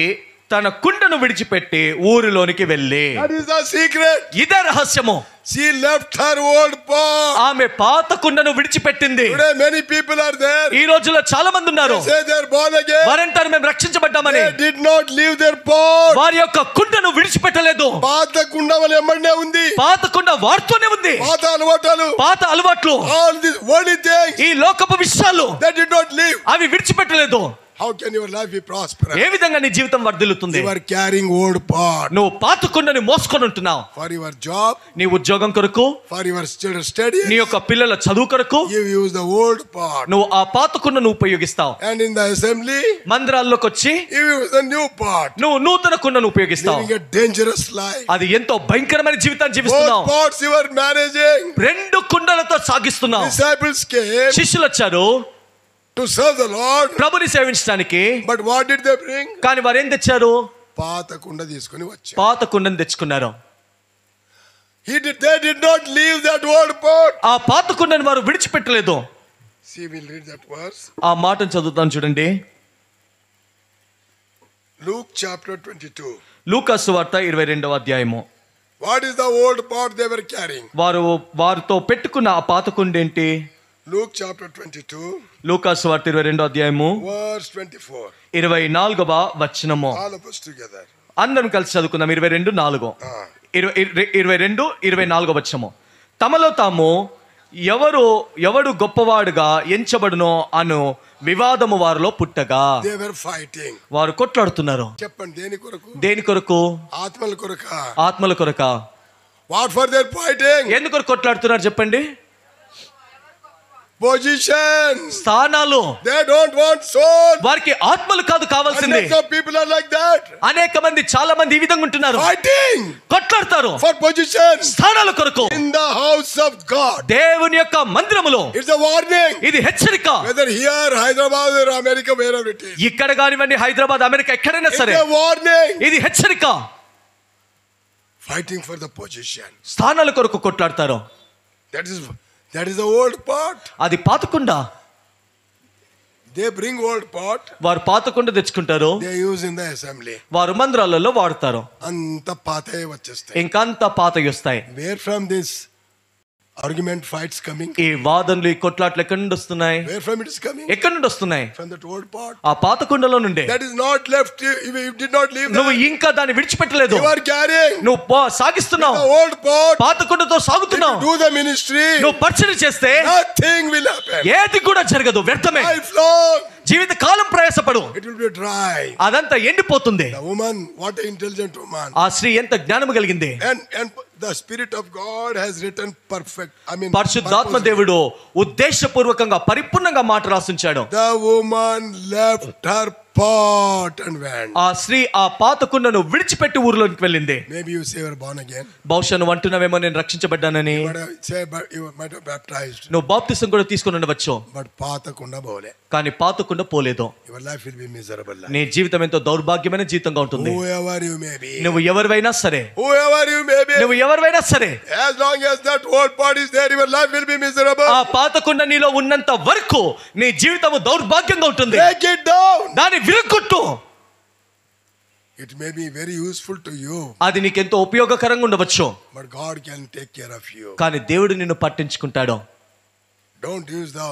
తన కుండను విడిచిపెట్టి ఊరిలోనికి వెళ్ళి. That is the secret. ఇదే రహస్యము. She left her old pot. ఆమె పాత కుండను విడిచిపెట్టింది. Today many people are there. ఈ రోజుల్లో చాలా మంది ఉన్నారు. They say they are born again. వారంటారు మేము రక్షించబడ్డామని. They did not leave their pot. వారి యొక్క కుండను విడిచిపెట్టలేదు. పాత కుండ వాళ్ళ ఎమ్మడనే ఉంది. పాత కుండ వారితోనే ఉంది. పాత అలవాట్లు, పాత అలవాట్లు, all these worldly things, ఈ లోకపు విషయాలు they did not leave. అవి విడిచిపెట్టలేదు. How can your life be prosperous? ఏ విధంగా నీ జీవితం వర్ధిల్లుతుంది? You are carrying old pot. నువ్వు పాత కుండని మోసుకొని ఉంటున్నావు. For your job, నీ ఉద్యోగం కొరకు, for your children study, నీ యొక్క పిల్లల చదువు కొరకు you use the old pot. నువ్వు ఆ పాత కుండను ఉపయోగిస్తావు. And in the assembly, మందిరాల్లోకి వచ్చి you use the new pot. నువ్వు నూతన కుండను ఉపయోగిస్తావు. Living a dangerous life. అది ఎంతో భయంకరమైన జీవితాన్ని Both జీవిస్తున్నావు. pots you are managing. రెండు కుండలతో సాగిస్తున్నావు. Disciples came శిష్యులు వచ్చారు to serve the Lord. ప్రభుని సేవించడానికి. But what did they bring? కానీ వారు ఏం తెచ్చారు? పాత కుండ తీసుకొని వచ్చారు. పాత కుండను తెచ్చుకున్నారు. They did not leave that old pot. ఆ పాత కుండను వారు విడిచిపెట్టలేదు. See, we'll read that verse. ఆ మాటను చదువుతాను చూడండి. Luke chapter 22. లూకా సువార్త 22వ అధ్యాయము. What is the old pot they were carrying? వారితో పెట్టుకున్న ఆ పాత కుండ ఏంటి? Luke chapter 22, లూకాసు వార్త 22వ అధ్యాయము verse 24. 24వ వచనము. All of us together. అందరం కలిసి చదువుకుందాం. 22:4. Ah. 24వ వచనము. తమలో తాము ఎవడు గొప్పవాడుగా ఎంచబడునో అను వివాదము వారిలో పుట్టగా They were fighting. వారు కొట్లాడుతున్నారు. చెప్పండి దేని కొరకు? దేని కొరకు? ఆత్మల కొరకా? ఆత్మల కొరక. What for their fighting? ఎందుకు కొట్లాడుతున్నారు చెప్పండి? Position. స్థానాలు. They don't want soul. వారికి ఆత్మలు కాదు కావాల్సింది. Hundreds of people are like that. అనేక మంది, చాలా మంది ఈ విధంగా ఉంటున్నారు. Fighting కొట్లాడతారు for position. స్థానాల కొరకు. In the house of God. దేవుని యొక్క మందిరములో. It's a warning. ఇది హెచ్చరిక. Whether here, Hyderabad or America, wherever it is. ఇక్కడ కానివ్వండి, హైదరాబాద్, అమెరికా, ఎక్కడైనా సరే It's a warning. ఇది హెచ్చరిక. Fighting for the position. స్థానాల కొరకు కొట్లాడతారు. That is the old pot. అది పాతకుండ. They bring old pot. వారు పాతకుండ తెచ్చుకుంటారు. They use in the assembly. వారు మందిరాలలో వాడతారు. అంత పాతే వచ్చేస్తాయి. ఇంకంత పాతవి వస్తాయి. Where from this argument fights coming? ఈ వాదనలు, ఈ కొట్లాట్లు ఎక్కడి నుండి వస్తున్నాయి? Where from it is coming? ఎక్కడి నుండి వస్తున్నాయి? From that old pot. ఆ పాతకుండలో నుండి. That is not left. You did not leave నువ్వు that. ఇంకా దాన్ని విడిచిపెట్టలేదు. You are carrying. నువ్వు సాగిస్తున్నావు. The old pot. పాతకుండతో సాగుతున్నావు. Do the ministry. నువ్వు పరిచయం చేస్తే nothing will happen. ఏది కూడా జరగదు, వ్యర్థమే. Lifelong. Jeevitha column ప్రయాసపడు. It will be dry. అదంతా ఎండిపోతుంది. The woman, what an intelligent woman. ఆ స్త్రీ ఎంత జ్ఞానం కలిగింది. And the Spirit of God has written perfect. పరిశుద్ధాత్మ దేవుడు ఉద్దేశపూర్వకంగా పరిపూర్ణంగా మాట రాసించాడు. The woman left her pot and went. ఆ స్త్రీ ఆ పాతకుండను విడిచిపెట్టి ఊరిలోకి వెళ్ళింది. Maybe you say you are born again. బహుశా నువ్వు అంటున్నావేమో నేను రక్షించబడ్డానని. You might have baptized. నువ్వు బాప్తిసం కూడా తీసుకుని ఉండవచ్చు. But పాతకుండ పోలే. కానీ పాతకుండ పోలేదు. Your life will be miserable life. నీ జీవితం ఎంతో దౌర్భాగ్యమైన జీవితంగా ఉంటుంది. Whoever you may be. నువ్వు ఎవరివైనా సరే. Whoever you may be. నువ్వు ఎవరివైనా సరే. As long as that old pot is there, your life will be miserable. ఆ పాతకుండ నీలో ఉన్నంత వరకు నీ జీవితము దౌర్భాగ్యంగా ఉంటుంది. Break it down. దాన్ని విరగొట్టు. It may be very useful to you. అది నీకెంతో ఉపయోగకరంగా ఉండవచ్చు. But God can take care of you. కానీ దేవుడు నిన్ను పట్టించుకుంటాడు. Don't use the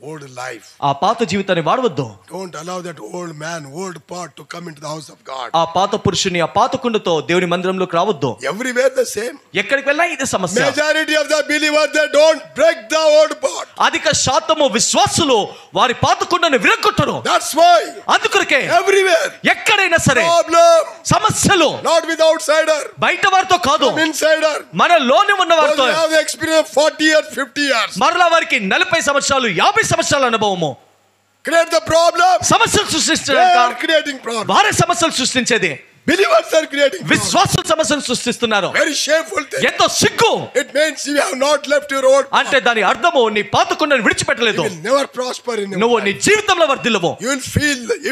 old life. ఆ పాత జీవితాన్ని వాడవద్దు. Don't allow that old man, old pot to come into the house of God. ఆ పాత పురుషుని, ఆ పాత కుండతో దేవుని మందిరంలోకి రావద్దు. Everywhere the same. ఎక్కడికి వెళ్ళా ఇదే సమస్య. Majority of the believers, they don't break the old pot. అధిక శాతము విశ్వాసులు వారి పాత కుండను విరగొట్టరు. That's why అందుకొరకే everywhere ఎక్కడైనా సరే problem. సమస్యలు Not with outsider. బయట వారితో కాదు, Insider. మనలోనే ఉన్న వారితో. Those who have the experience of 40 years, 50 years. మరలా వారికి 40 సంవత్సరాలు 50 సంవత్సరాల అనుభవము. Create the problem. సమస్యలు They సృష్టించడానికి are creating problem. వారే సమస్యలు సృష్టించేది. Believers are creating problem. విశ్వాసులు సమస్యలు సృష్టిస్తున్నారు. Very shameful thing. ఎంతో సిగ్గు. It means you have not left your old pot. అంటే దాని అర్థము నీ పాత కుండను విడిచిపెట్టలేదు. You will never prosper in your నువ్వు life. నీ జీవితంలో వర్ధిల్లవు. You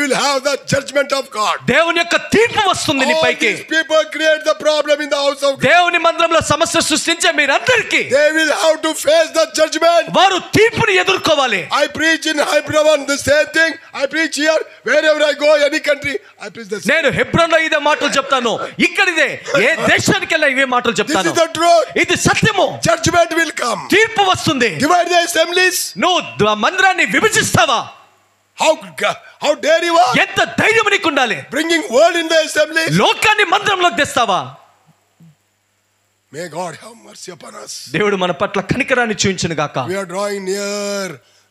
will have the judgment of God. దేవుని యొక్క తీర్పు వస్తుంది నీ All పైకి. these people create the problem in the house of God. దేవుని మందిరంలో సమస్య సృష్టించే మీరందరికీ They will have to face the judgment. వారు తీర్పుని ఎదుర్కోవాలి. I preach in Hyderabad the same thing. I preach here wherever I go, any country. I preach the same. నేను హెబ్రోన్లో ఇదే మాటలు చెప్తాను, ఇక్కడిదే ఏ దేశానికి వెళ్ళినా ఇవే మాటలు This చెప్తాను. is the truth. ఇది సత్యము. Judgment will come. తీర్పు వస్తుంది. Divide the assemblies. నువ్వు మందిరాన్ని విభజిస్తావా? How dare you are? ఎంత ధైర్యం నీకు ఉండాలి? Bringing word in the assembly. లోకాన్ని మందిరంలోకి తెస్తావా? May God have mercy upon us. దేవుడు మన పట్ల కనికరాన్ని చూయించును గాక. We are drawing near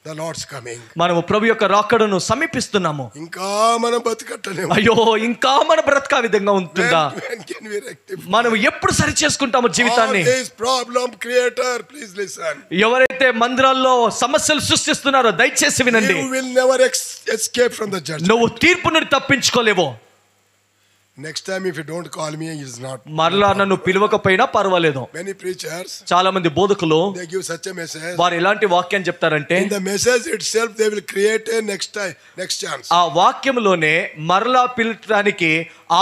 the Lord's coming. మనము ప్రభు యొక్క రాకడను సమీపిస్తున్నాము. ఇంకా మనం బతకట్టలేము. అయ్యో, ఇంకా మన బ్రతక విధంగా ఉంటుందా? When can we rectify? మనం ఎప్పుడు సరి చేసుకుంటాము జీవితాన్ని? All this problem creator, please listen. ఎవరైతే మందిరాల్లో సమస్యలు సృష్టిస్తున్నారో దయచేసి వినండి. You will never escape from the judgment. నువ్వు తీర్పు నుండి తప్పించుకోలేవు. Next time if you don't call me, it is not. మరలా నన్ను పిలవకపోయినా పర్వాలేదు. Many preachers, చాలా మంది బోధకులు they give such a message. వారు ఎలాంటి వాక్యాన్ని చెప్తారంటే, In the message itself they will create a next chance. ఆ వాక్యంలోనే మరలా పిలవడానికి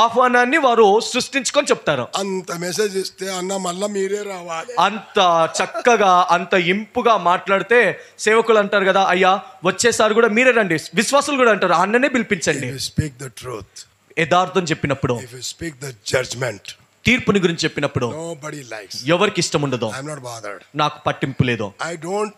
ఆహ్వానాన్ని వారు సృష్టించుకొని చెప్తారు. అంత మెసేజ్ ఇస్తే అన్న మళ్ళా మీరే రావాలి. అంత చక్కగా అంత ఇంపుగా మాట్లాడితే సేవకులు అంటారు కదా, అయ్యా వచ్చేసారి కూడా మీరే రండి. విశ్వాసులు కూడా అంటారు, అన్ననే పిలిపించండి. If you speak the truth, యథార్థం చెప్పినప్పుడు, if you speak the judgment, తీర్పుని గురించి చెప్పినప్పుడు nobody likes. ఎవరికి ఇష్టం ఉండదు. I'm not bothered. నాకు పట్టింపు లేదు. I don't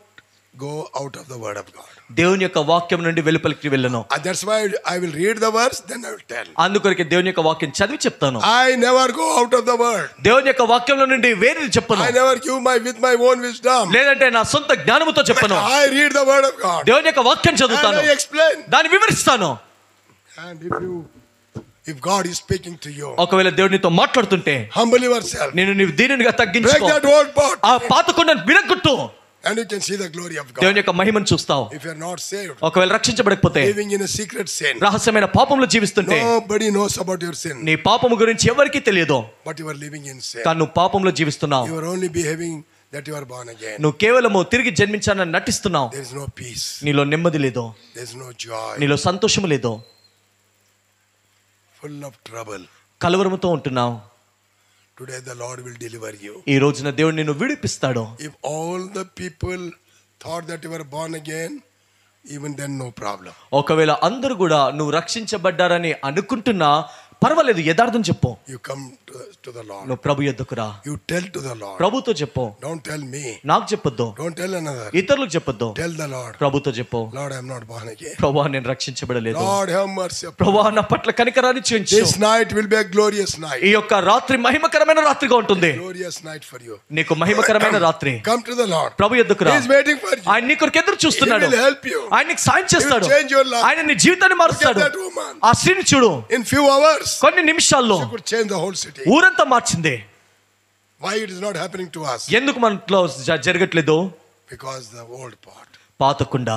go out of the word of God. దేవుని యొక్క వాక్యం నుండి వెలుపలికి వెళ్ళను. That's why I will read the verse, then I will tell. అందుకొరకే దేవుని యొక్క వాక్యం చదివి చెప్తాను. I never go out of the word. దేవుని యొక్క వాక్యంలో నుండి వేరేది చెప్పను. I never give with my own wisdom. లేదంటే నా సొంత జ్ఞానముతో చెప్పను. I read the word of God. దేవుని యొక్క వాక్యం చదువుతాను. And I explain. దాన్ని వివరిస్తాను. And if God is speaking to you, ఒకవేళ దేవుడు నీతో మాట్లాడుతుంటే humble yourself. నీవు దీనిగా తగ్గించుకో. Break that old pot. ఆ పాత కొండను విరగ్గొట్టు. And you can see the glory of God. దేవుని యొక్క మహిమను చూస్తావు. If you are not saved, ఒకవేళ రక్షించబడకపోతే, living in a secret sin, రహస్యమైన పాపంలో జీవిస్తుంటే, nobody knows about your sin. నీ పాపము గురించి ఎవరికీ తెలియదు. But you are living in sin. కానీ నువ్వు పాపంలో జీవిస్తున్నావు. You are only behaving that you are born again. నువ్వు కేవలము తిరిగి జన్మించానని నటిస్తున్నావు. There is no peace. నీలో నెమ్మది లేదు. There is no joy. నీలో సంతోషము లేదు. Full of trouble. కలవరముతో ఉంటున్నావు. Today the Lord will deliver you. ఈ రోజున దేవుడు నిన్ను విడిపిస్తాడు. If all the people thought that you were born again, even then no problem. ఒకవేళ అందరూ కూడా నువ్వు రక్షించబడ్డారని అనుకుంటున్నా పర్వాలేదు, యథార్థం చెప్పు. You come to the Lord. నువ్వు ప్రభు యొద్దకు రా. You tell to the Lord. ప్రభుతో చెప్పు. Don't tell me. నాకు చెప్పొద్దు. Don't tell another. ఇతరులకు చెప్పొద్దు. Tell the Lord. ప్రభుతో చెప్పు. Lord, I am not born again. ప్రభువా, నేను రక్షించబడలేదు. Lord, have mercy. ప్రభువా, నా పట్ల కనికరాన్ని చూపించు. This night will be a glorious night. ఈ యొక్క రాత్రి మహిమకరమైన రాత్రిగా ఉంటుంది. Glorious night for you. నీకు మహిమకరమైన రాత్రి. Come to the Lord. ప్రభు యొద్దకు రా. He is waiting for you. ఆయన నీ కొరకు ఎదురు చూస్తున్నాడు. He will help you. ఆయన నీకు సాయం చేస్తాడు. He will change your life. ఆయన నీ జీవితాన్ని మారుస్తాడు. Look at that woman. ఆ స్త్రీని చూడు. In few hours, కొన్ని నిమిషాల్లో she could change the whole city. ఊరంతా మార్చింది. Why it is not happening to us? ఎందుకు మనలో జరగట్లేదు? Because the old pot. పాత కుండ.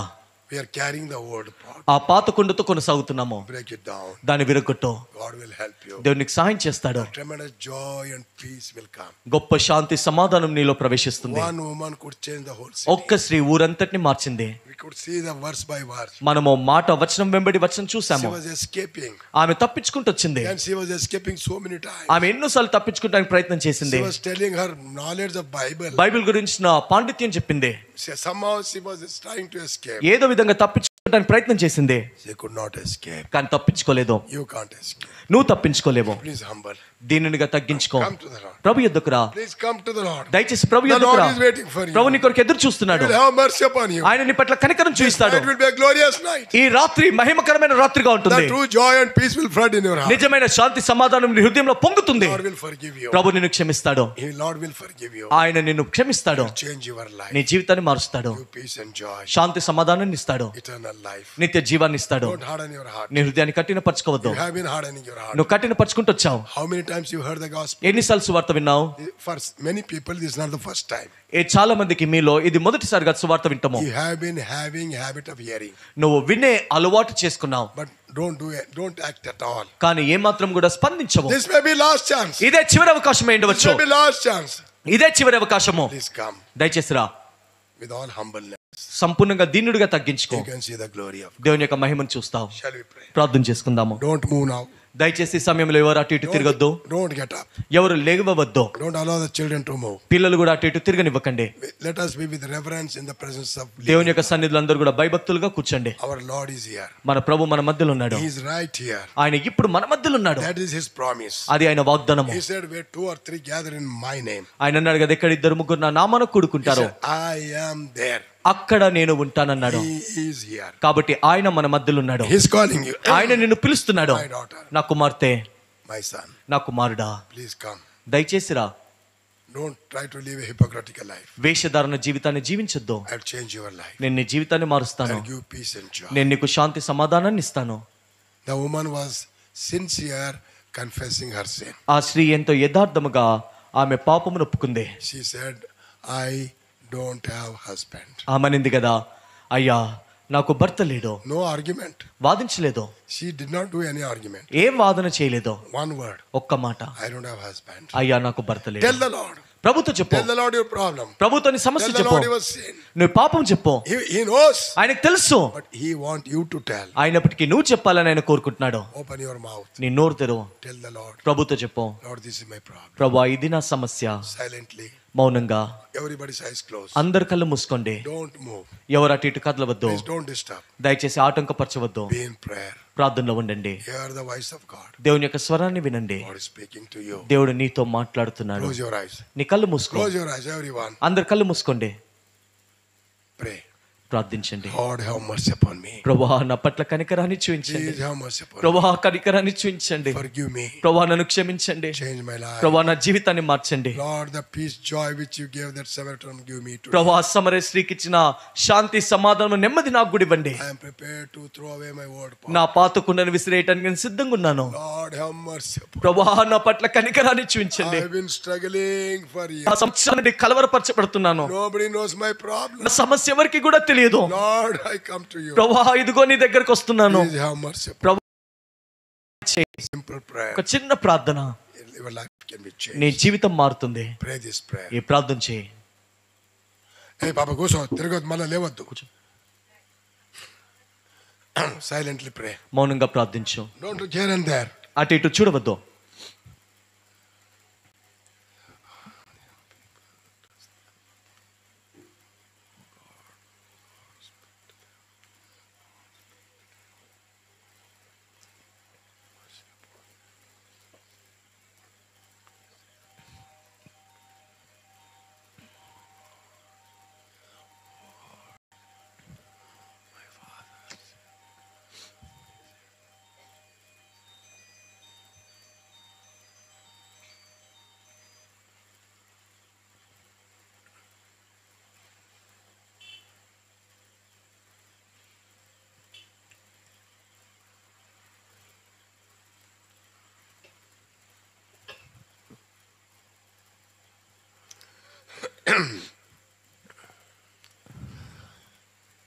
We are carrying the old pot. ఆ పాత కుండతో కొనసాగుతున్నాము. Break it down. దాన్ని విరగొట్టు. God will help you. దేవుడు నీకు సహాయం చేస్తాడు. Tremendous joy and peace will come. గొప్ప శాంతి సమాధానం నీలో ప్రవేశిస్తుంది. One woman could change the whole city. ఒక్క స్త్రీ ఊరంతటిని మార్చింది. We could see the verse by verse. మనము మాట వచనం వెంబడి వచనం చూసాము. She was escaping. ఆమె తప్పించుకుంటూ వచ్చింది. And she was escaping so many times. ఆమె ఎన్నోసార్లు తప్పించుకోవడానికి ప్రయత్నం చేసింది. She was telling her knowledge of Bible. Bible గురించిన పాండిత్యం చెప్పింది. Somehow she was trying to escape. ఏదో విధంగా తప్పించుకోవడానికి ప్రయత్నం చేసింది. She could not escape. కానీ తప్పించుకోలేదు. You can't escape. నువ్వు తప్పించుకోలేవు. Please humble. దీనునిగా తగ్గించుకో. Come to the Lord. ప్రభు యొద్దకు రా. Please come to the Lord. దయచేసి ప్రభు The యొద్దకు Lord రా. is waiting for you. ప్రభు నీ కొరకు ఎదురు చూస్తున్నాడు. He will have mercy upon you. ఆయన నీ పట్ల కనికరం చూపిస్తాడు. It will be a glorious night. ఈ రాత్రి మహిమకరమైన రాత్రిగా The ఉంటుంది. true joy and peace will flood in your heart. నిజమైన శాంతి సమాధానం నీ హృదయంలో పొంగుతుంది. Lord will forgive you. ప్రభు నిన్ను క్షమిస్తాడు. Lord will forgive you. ఆయన నిన్ను క్షమిస్తాడు. He will change your life. నీ జీవితాన్ని మారుస్తాడు. Give peace and joy. శాంతి సమాధానాన్ని ఇస్తాడు. Eternal life. నిత్య జీవాన్ని ఇస్తాడు. Don't harden your heart. నీ హృదయాన్ని కఠినపరచుకోవద్దు. You have been hardening your heart. నువ్వు కఠినపరచుకుంటూ వచ్చావు. How many times you heard the gospel? ఎన్నిసార్లు సువార్త విన్నావు? For many people, this is not the first time. చాలా మందికి మీలో ఇది మొదటిసారిగా సువార్త వింటాము. You have been having habit of hearing. నువ్వు వినే అలవాటు చేసుకున్నావు. But don't act at all. కానీ ఏమాత్రం కూడా స్పందించవు. This may be last chance. ఇదే చివరి అవకాశం This ఉండవచ్చు. may be last chance. ఇదే చివరి అవకాశము. Please come దయచేసి రా. with all humbleness. సంపూర్ణంగా దీనుడిగా తగ్గించుకో. You can see the glory of God. దేవుని యొక్క మహిమను చూస్తావు. Shall we pray? ప్రార్థన చేసుకుందాము. Don't move now. దయచేసి ఈ సమయంలో ఎవరు అటు ఇటు తిరగొద్దు. Don't get up. ఎవరు లేవవద్దు. Don't allow the children to move. పిల్లలు కూడా అటు ఇటు తిరగనివ్వకండి. Let us be with reverence in the presence of దేవుని యొక్క సన్నిధిలో అందరూ కూడా భయభక్తులుగా కూర్చోండి. our Lord is here. మన ప్రభు మన మధ్యలో ఉన్నాడు. He is right here. ఆయన ఇప్పుడు మన మధ్యలో ఉన్నాడు. That is his promise. అది ఆయన వాగ్దానము. He said, where 2 or 3 gather in my name, ఆయన అన్నాడు కదా, ఎక్కడ 2-3 నా నామమున he కూడుకుంటారో said, I am there. అక్కడ నేను ఉంటానన్నాడు. He is here. కాబట్టి ఆయన మన మధ్యలో ఉన్నాడు. He is calling you. ఆయన నిన్ను పిలుస్తున్నాడు. My daughter, నా కుమార్తె, my son, నా కుమారుడా, please come. దయచేసి రా. Don't try to live a hypocritical life. వేషధారణ జీవితాన్ని జీవించొద్దు. I'll change your life. నేను నీ జీవితాన్ని మారుస్తాను. I'll give peace and joy. నేను నీకు శాంతి సమాధానాన్ని ఇస్తాను. The woman was sincere, confessing her sin. ఆ స్త్రీ ఎంతో యథార్థముగా ఆమె పాపమును ఒప్పుకుంది. She said, I don't have husband. ఆమెనింది కదా, అయ్యా నాకు భర్త లేడు. No argument. వాదించలేదు. She did not do any argument. ఏం వాదన చేయలేదు. One word. ఒక్క మాట, I don't have husband. అయ్యా నాకు భర్త లేడు. Tell the Lord. ప్రభుతో చెప్పు. Tell the Lord your problem. ప్రభుతో నీ సమస్య Tell the చెప్పు. Lord your sin. నువ్వు పాపం చెప్పు. He knows. ఆయనకు తెలుసు. But he wants you to tell. అయినప్పటికీ నువ్వు చెప్పాలని ఆయన కోరుకుంటున్నాడు. Open your mouth. నీ నోరు తెరువు. Tell the Lord. ప్రభుతో చెప్పు, Lord, this is my problem. ప్రభువా ఇది నా సమస్య. Silently. మౌనంగా Everybody's eyes closed. అందరు కళ్ళు మూసుకోండి. Don't move. ఎవరు అటు ఇటు కదలవద్దు. Please don't disturb. దయచేసి ఆటంకపరచవద్దు. Be in prayer. ప్రార్థనలో ఉండండి. Hear the voice of God. దేవుని యొక్క స్వరాన్ని వినండి. God is speaking to you. దేవుడు నీతో మాట్లాడుతున్నాడు. Close your eyes. నీ కళ్ళు మూసుకో. Close your eyes, everyone. అందరు కళ్ళు మూసుకోండి. Pray. ప్రార్థించండి. Lord, have mercy upon me. ప్రభువా నా పట్ల కనికరాన్ని చూపించండి. Please have mercy upon me. ప్రభువా కనికరాన్ని చూపించండి. Forgive me. ప్రభువా నన్ను క్షమించండి. Change my life. ప్రభువా నా జీవితాన్ని మార్చండి. Lord, the peace, joy which you gave that Samaritan, give me today. ప్రభువా సమరయ స్త్రీకి ఇచ్చిన శాంతి సమాధానం నెమ్మది నాకు కూడా ఇవ్వండి. I am prepared to throw away my word. నా పాత కుండను విసిరేయటానికి నేను సిద్ధంగా ఉన్నాను. Lord, have mercy upon me. ప్రభువా నా పట్ల కనికరాన్ని చూపించండి. I have been struggling for నా years. సమస్య నుండి కలవరపరచబడుతున్నాను. Nobody knows my problem. నా సమస్య ఎవరికి కూడా తెలియదు. Lord, I come to you. ప్రభువా ఇదిగో నీ దగ్గరకు వస్తున్నాను. Please have mercy upon Prabhu me. Simple prayer. ఒక చిన్న ప్రార్థన, Your life can be నీ changed. జీవితం మారుతుంది. Pray this prayer. ఈ ప్రార్థన చేయి. Hey, Papa, కూర్చో. తిరగొద్దు, మళ్ళా లేవద్దు. Silently pray. మౌనంగా ప్రార్థించు. Don't look here and there. అటు ఇటు చూడవద్దు.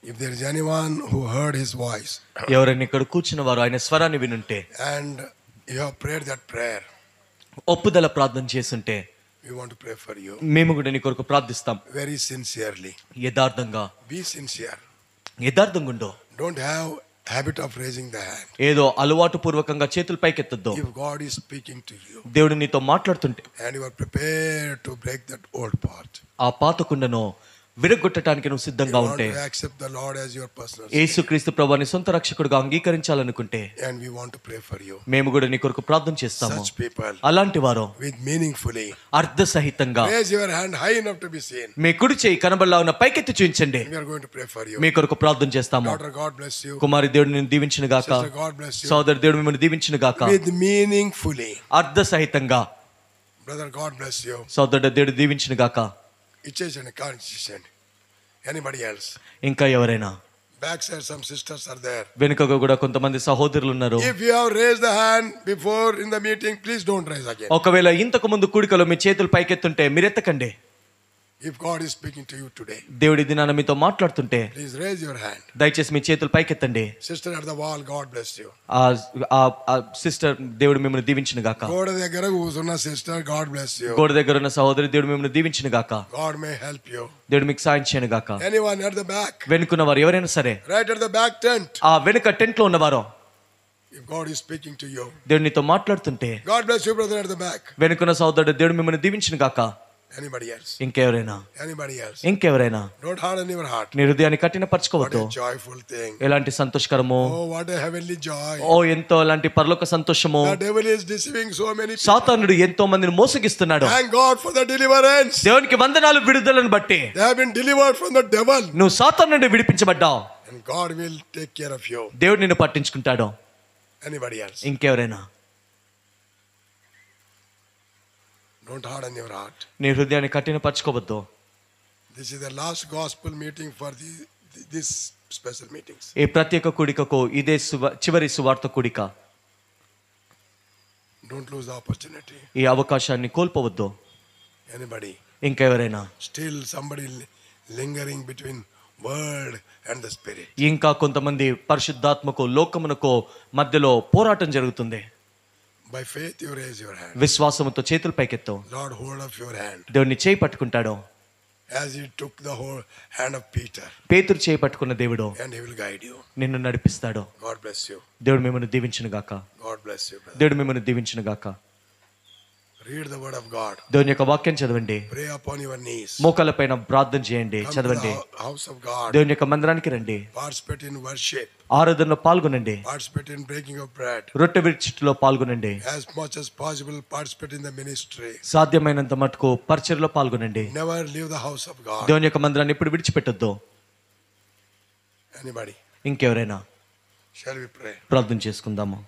If there is anyone who heard his voice ఎవరైనా ఇక్కడ కూర్చున్న వారు ఆయన స్వరాన్ని వినుంటే, and you have prayed that prayer, ఒప్పుదల ప్రార్థన చేసుంటే, we want to pray for you మేము కూడా నీ కొరకు ప్రార్థిస్తాం. very sincerely. యథార్థంగా Be sincere. యథార్థంగా ఉండు. Don't have habit of raising the hand. ఏదో అలవాటు పూర్వకంగా చేతులు పైకెత్తద్దు. If God is speaking to you దేవుడు నీతో మాట్లాడుతుంటే and you are prepared to break that old part, ఆ పాత కుండను విరగొట్టడానికి నువ్వు you సిద్ధంగా want ఉంటే, to accept the Lord as your personal Savior, యేసుక్రీస్తు ప్రభువుని సొంత రక్షకుడిగా అంగీకరించాలనుకుంటే, and we want to pray for you. మేము కూడా నీ కొరకు ప్రార్థన చేస్తాము. Such people అలాంటి వారు with meaningfully అర్థ సహితంగా raise your hand high enough to be seen. మీ కుడి చేయి కనబడలా ఉన్న పైకెత్తి చూపించండి. We are going to pray for you. మీ కొరకు ప్రార్థన చేస్తాము. Daughter, God bless you. కుమారి దేవుడు నిన్ను దీవించును గాక. Sister, God bless you. సోదరు దేవుడు మిమ్మల్ని దీవించును గాక. With meaningfully. అర్థ సహితంగా Brother, God bless you. సోదరుడు దేవుడు దీవించును గాక. ఇచ్చేసండి, కాల్ ఇచ్చేసండి. Anybody else? ఇంకా ఎవరైనా? Backside some sisters are there. వెనుకగా కూడా కొంతమంది సహోదరులు ఉన్నారు. If you have raised the hand before in the meeting, please don't raise again. ఒకవేళ ఇంతకు ముందు కూడికలో మీ చేతులు పైకెత్తుంటే మీరు ఎత్తకండి. If God is speaking to you today, దేవుడి దినాన మీతో మాట్లాడుతుంటే please raise your hand. దయచేసి మీ చేతులు పైకెత్తండి. Sister at the wall, God bless you. ఆ సిస్టర్ దేవుడు మిమ్మల్ని దీవించును గాక. గోడ దగ్గర కూర్చున్న sister, God bless you. గోడ దగ్గర ఉన్న సహోదరి దేవుడు మిమ్మల్ని దీవించును గాక. God may help you. దేవుడు మీకు సాయం చేయను గాక. Anyone at the back, వెనుకున్న వారు ఎవరైనా సరే, right at the back tent, ఆ వెనుక టెంట్ లో ఉన్నవారు, if God is speaking to you, దేవుడు నీతో మాట్లాడుతుంటే, God bless you, brother at the back. వెనుకున్న సహోదరుడు దేవుడు మిమ్మల్ని దీవించును గాక. Anybody else? ఇంకెవరైనా? Anybody else? ఇంకెవరైనా? Don't harden your heart. నీ హృదయాన్ని What కఠినపరచుకోవద్దు. a joyful thing. ఎలాంటి సంతోషకరము! Oh, what a heavenly joy. ఓ ఎంతో అలాంటి పరలోక సంతోషము! The devil is deceiving so many people. సాతానుడు ఎంతో మందిని మోసగిస్తున్నాడు. Thank God for the deliverance. దేవునికి వందనాలు విడుదలను బట్టి. They have been delivered from the devil. నువ్వు సాతాను నుండి విడిపించబడ్డావు. And God will take care of you. దేవుడు నిన్ను పట్టించుకుంటాడు. Anybody else? ఇంకెవరైనా? Don't harden your heart. నీ హృదయాన్ని కఠినపరచుకోవద్దు. This is the last gospel meeting for this special meetings. ఈ ప్రత్యేక కూడికకు ఇదే చివరి సువార్త కూడిక. Don't lose the opportunity. ఈ అవకాశాన్ని కోల్పోవద్దు. Anybody? ఇంకెవరైనా? Still somebody lingering between word and the spirit. ఇంకా కొంతమంది పరిశుద్ధాత్మకు లోకమునకు మధ్యలో పోరాటం జరుగుతుంది. By faith you raise your hand. విశ్వాసముతో చేతులు పైకెత్తు. Lord, hold up your hand. దేవుని చేయి పట్టుకుంటాడు. As he took the whole hand of Peter. పేతురు చేయి పట్టుకున్న దేవుడు And he will guide you. నిన్ను నడిపిస్తాడు. God bless you. దేవుడు మిమ్మల్ని దీవించును గాక. God bless you, brother. దేవుడు మిమ్మల్ని దీవించును గాక. Read the word of God. దేవుని యొక్క వాక్యం చదవండి. Pray upon your knees. మోకాళ్ళపైన ప్రార్థన చేయండి, Come to చదవండి. the house of God. దేవుని యొక్క మందిరానికి రండి. Participate in worship. ఆరాధనలో పాల్గొనండి. Participate in breaking of bread. రొట్టె విరుచుటలో పాల్గొనండి. As much as possible, participate in the ministry. సాధ్యమైనంత మటుకు పరిచర్యలో పాల్గొనండి. Never leave the house of God. దేవుని యొక్క మందిరాన్ని ఎప్పుడు విడిచిపెట్టొద్దు. Anybody? ఇంకెవరైనా? Shall we pray? ప్రార్థన చేసుకుందాము.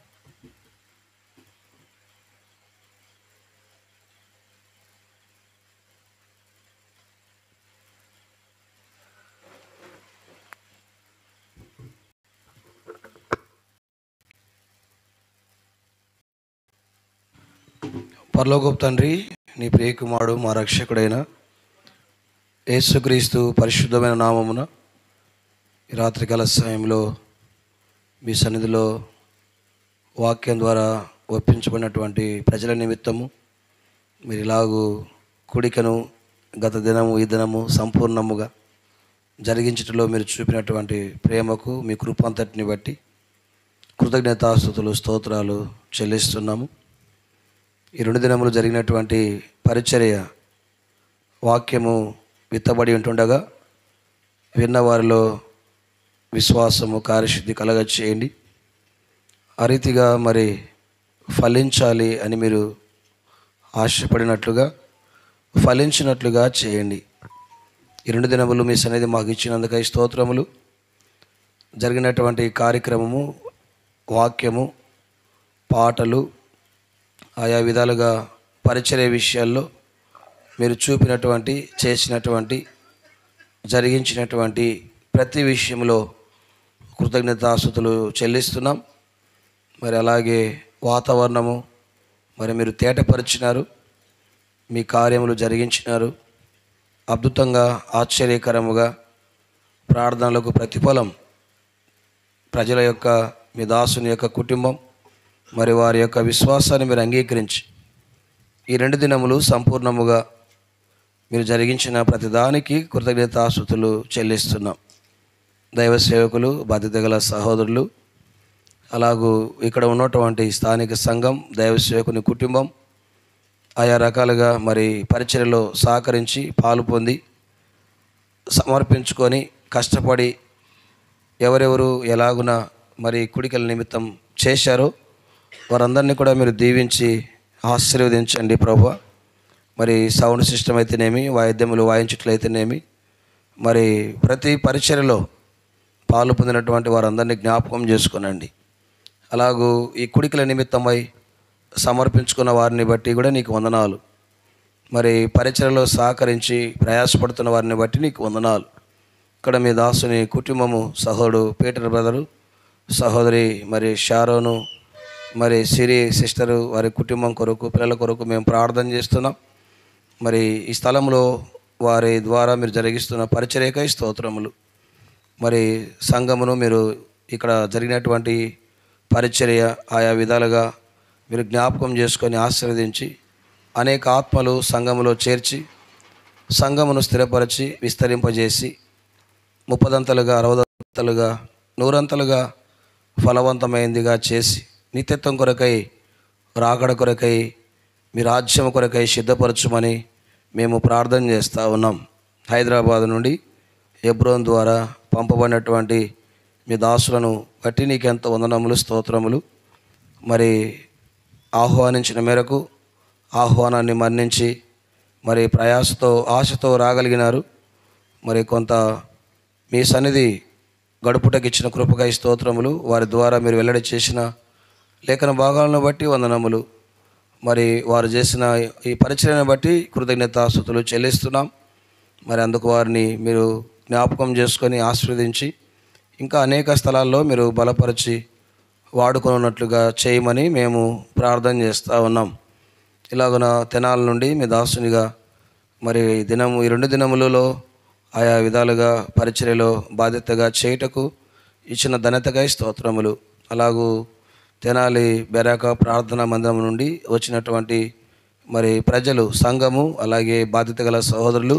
పరలోకపు తండ్రి, నీ ప్రియకుమారుడు మా రక్షకుడైన యేసుక్రీస్తు పరిశుద్ధమైన నామమున ఈ రాత్రికాల సమయంలో మీ సన్నిధిలో వాక్యం ద్వారా ఒప్పించబడినటువంటి ప్రజల నిమిత్తము మీరు ఇలాగూ కూడికను గత దినము ఈ దినము సంపూర్ణముగా జరిగించటంలో మీరు చూపినటువంటి ప్రేమకు మీ కృపంతటిని బట్టి కృతజ్ఞతాస్తుతులు స్తోత్రాలు చెల్లిస్తున్నాము. ఈ 2 దినములు జరిగినటువంటి పరిచర్య వాక్యము విత్తబడి ఉంటుండగా విన్న వారిలో విశ్వాసము కార్యశుద్ధి కలగచేయండి. ఆ రీతిగా మరి ఫలించాలి అని మీరు ఆశపడినట్లుగా ఫలించినట్లుగా చేయండి. ఈ 2 దినములు మీ సన్నిధి మాకు ఇచ్చినందుకై స్తోత్రములు. జరిగినటువంటి కార్యక్రమము, వాక్యము, పాటలు, ఆయా విధాలుగా పరిచర్య విషయాల్లో మీరు చూపినటువంటి, చేసినటువంటి, జరిగించినటువంటి ప్రతి విషయంలో కృతజ్ఞతాస్తుతులు చెల్లిస్తున్నాం. మరి అలాగే వాతావరణము మరి మీరు తేటపరిచినారు, మీ కార్యములు జరిగించినారు. అద్భుతంగా, ఆశ్చర్యకరముగా ప్రార్థనలకు ప్రతిఫలం ప్రజల యొక్క, మీ దాసుని యొక్క కుటుంబం మరి వారి యొక్క విశ్వాసాన్ని మీరు అంగీకరించి ఈ 2 దినములు సంపూర్ణముగా మీరు జరిగించిన ప్రతిదానికి కృతజ్ఞతాస్తుతులు చెల్లిస్తున్నాం. దైవ సేవకులు, బాధ్యత గల సహోదరులు, అలాగూ ఇక్కడ ఉన్నటువంటి స్థానిక సంఘం, దైవ సేవకుని కుటుంబం ఆయా రకాలుగా మరి పరిచర్యలో సహకరించి పాలు పొంది సమర్పించుకొని కష్టపడి ఎవరెవరు ఎలాగున మరి కుడికల నిమిత్తం చేశారో వారందరినీ కూడా మీరు దీవించి ఆశీర్వదించండి ప్రభువా. మరి సౌండ్ సిస్టమ్ అయితేనేమి, వాయిద్యములు వాయించట్లయితేనేమి, మరి ప్రతి పరిచర్యలో పాలు పొందినటువంటి వారందరినీ జ్ఞాపకం చేసుకునండి. అలాగూ ఈ కుడికల నిమిత్తమై సమర్పించుకున్న వారిని బట్టి కూడా నీకు వందనాలు. మరి పరిచర్యలో సహకరించి ప్రయాసపడుతున్న వారిని బట్టి నీకు వందనాలు. ఇక్కడ మీ దాసుని కుటుంబము, సహోదరుడు పీటర్ బ్రదరు, సహోదరి మరి షారోను, మరి సిరి సిస్టరు, వారి కుటుంబం కొరకు, పిల్లల కొరకు మేము ప్రార్థన చేస్తున్నాం. మరి ఈ స్థలంలో వారి ద్వారా మీరు జరిగిస్తున్న పరిచర్యకై స్తోత్రములు. మరి సంఘమును మీరు ఇక్కడ జరిగినటువంటి పరిచర్య ఆయా విధాలుగా మీరు జ్ఞాపకం చేసుకొని ఆశీర్వదించి అనేక ఆత్మలు సంఘములో చేర్చి సంఘమును స్థిరపరిచి విస్తరింపజేసి 30 60 100 ఫలవంతమైందిగా చేసి నిత్యత్వం కొరకై, రాకడ కొరకై, మీ రాజ్యం కొరకై సిద్ధపరచుమని మేము ప్రార్థన చేస్తూ ఉన్నాం. హైదరాబాద్ నుండి హెబ్రోన్ ద్వారా పంపబడినటువంటి మీ దాసులను బట్టి నీకెంతో వందనములు, స్తోత్రములు. మరి ఆహ్వానించిన మేరకు ఆహ్వానాన్ని మన్నించి మరి ప్రయాసతో, ఆశతో రాగలిగినారు. మరి కొంత మీ సన్నిధి గడుపుటకిచ్చిన కృపకై స్తోత్రములు. వారి ద్వారా మీరు వెల్లడి చేసిన లేఖన భాగాలను బట్టి వందనములు. మరి వారు చేసిన ఈ పరిచర్యను బట్టి కృతజ్ఞతాస్తుతులు చెల్లిస్తున్నాం. మరి అందుకు వారిని మీరు జ్ఞాపకం చేసుకొని ఆశీర్వదించి ఇంకా అనేక స్థలాల్లో మీరు బలపరిచి వాడుకొనున్నట్లుగా చేయమని మేము ప్రార్థన చేస్తూ ఉన్నాం. ఇలాగున తెనాల నుండి మీ దాసునిగా మరి దినము, ఈ 2 దినములలో ఆయా విధాలుగా పరిచర్యలో బాధ్యతగా చేయుటకు ఇచ్చిన ధన్యతకై స్తోత్రములు. అలాగూ తెనాలి బెరాక ప్రార్థనా మందిరం నుండి వచ్చినటువంటి మరి ప్రజలు, సంఘము, అలాగే బాధ్యత గల సహోదరులు,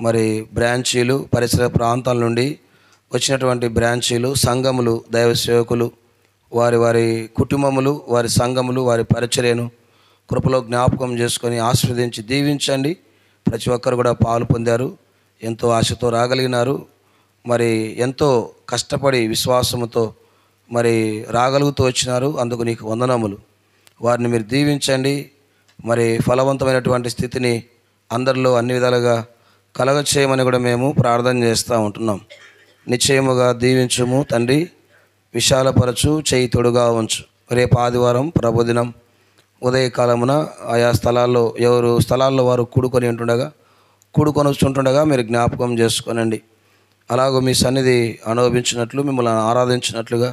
మరి బ్రాంచీలు, పరిసర ప్రాంతాల నుండి వచ్చినటువంటి బ్రాంచీలు, సంఘములు, దైవ సేవకులు, వారి వారి కుటుంబములు, వారి సంఘములు, వారి పరిచర్యను కృపలో జ్ఞాపకం చేసుకొని ఆశీర్వదించి దీవించండి. ప్రతి ఒక్కరు కూడా పాలు పొందారు, ఎంతో ఆశతో రాగలిగినారు, మరి ఎంతో కష్టపడి విశ్వాసముతో మరి రాగలుగుతూ వచ్చినారు. అందుకు నీకు వందనములు. వారిని మీరు దీవించండి. మరి ఫలవంతమైనటువంటి స్థితిని అందరిలో అన్ని విధాలుగా కలగచేయమని కూడా మేము ప్రార్థన చేస్తూ ఉంటున్నాం. నిశ్చయముగా దీవించుము తండ్రి, విశాలపరచు, చేయి తొడుగా ఉంచు. రేపు ఆదివారం ప్రభుదినం ఉదయకాలమున ఆయా స్థలాల్లో ఎవరు స్థలాల్లో వారు కూడుకొని వచ్చుంటుండగా మీరు జ్ఞాపకం చేసుకోనండి. అలాగూ మీ సన్నిధి అనుభవించినట్లు, మిమ్మల్ని ఆరాధించినట్లుగా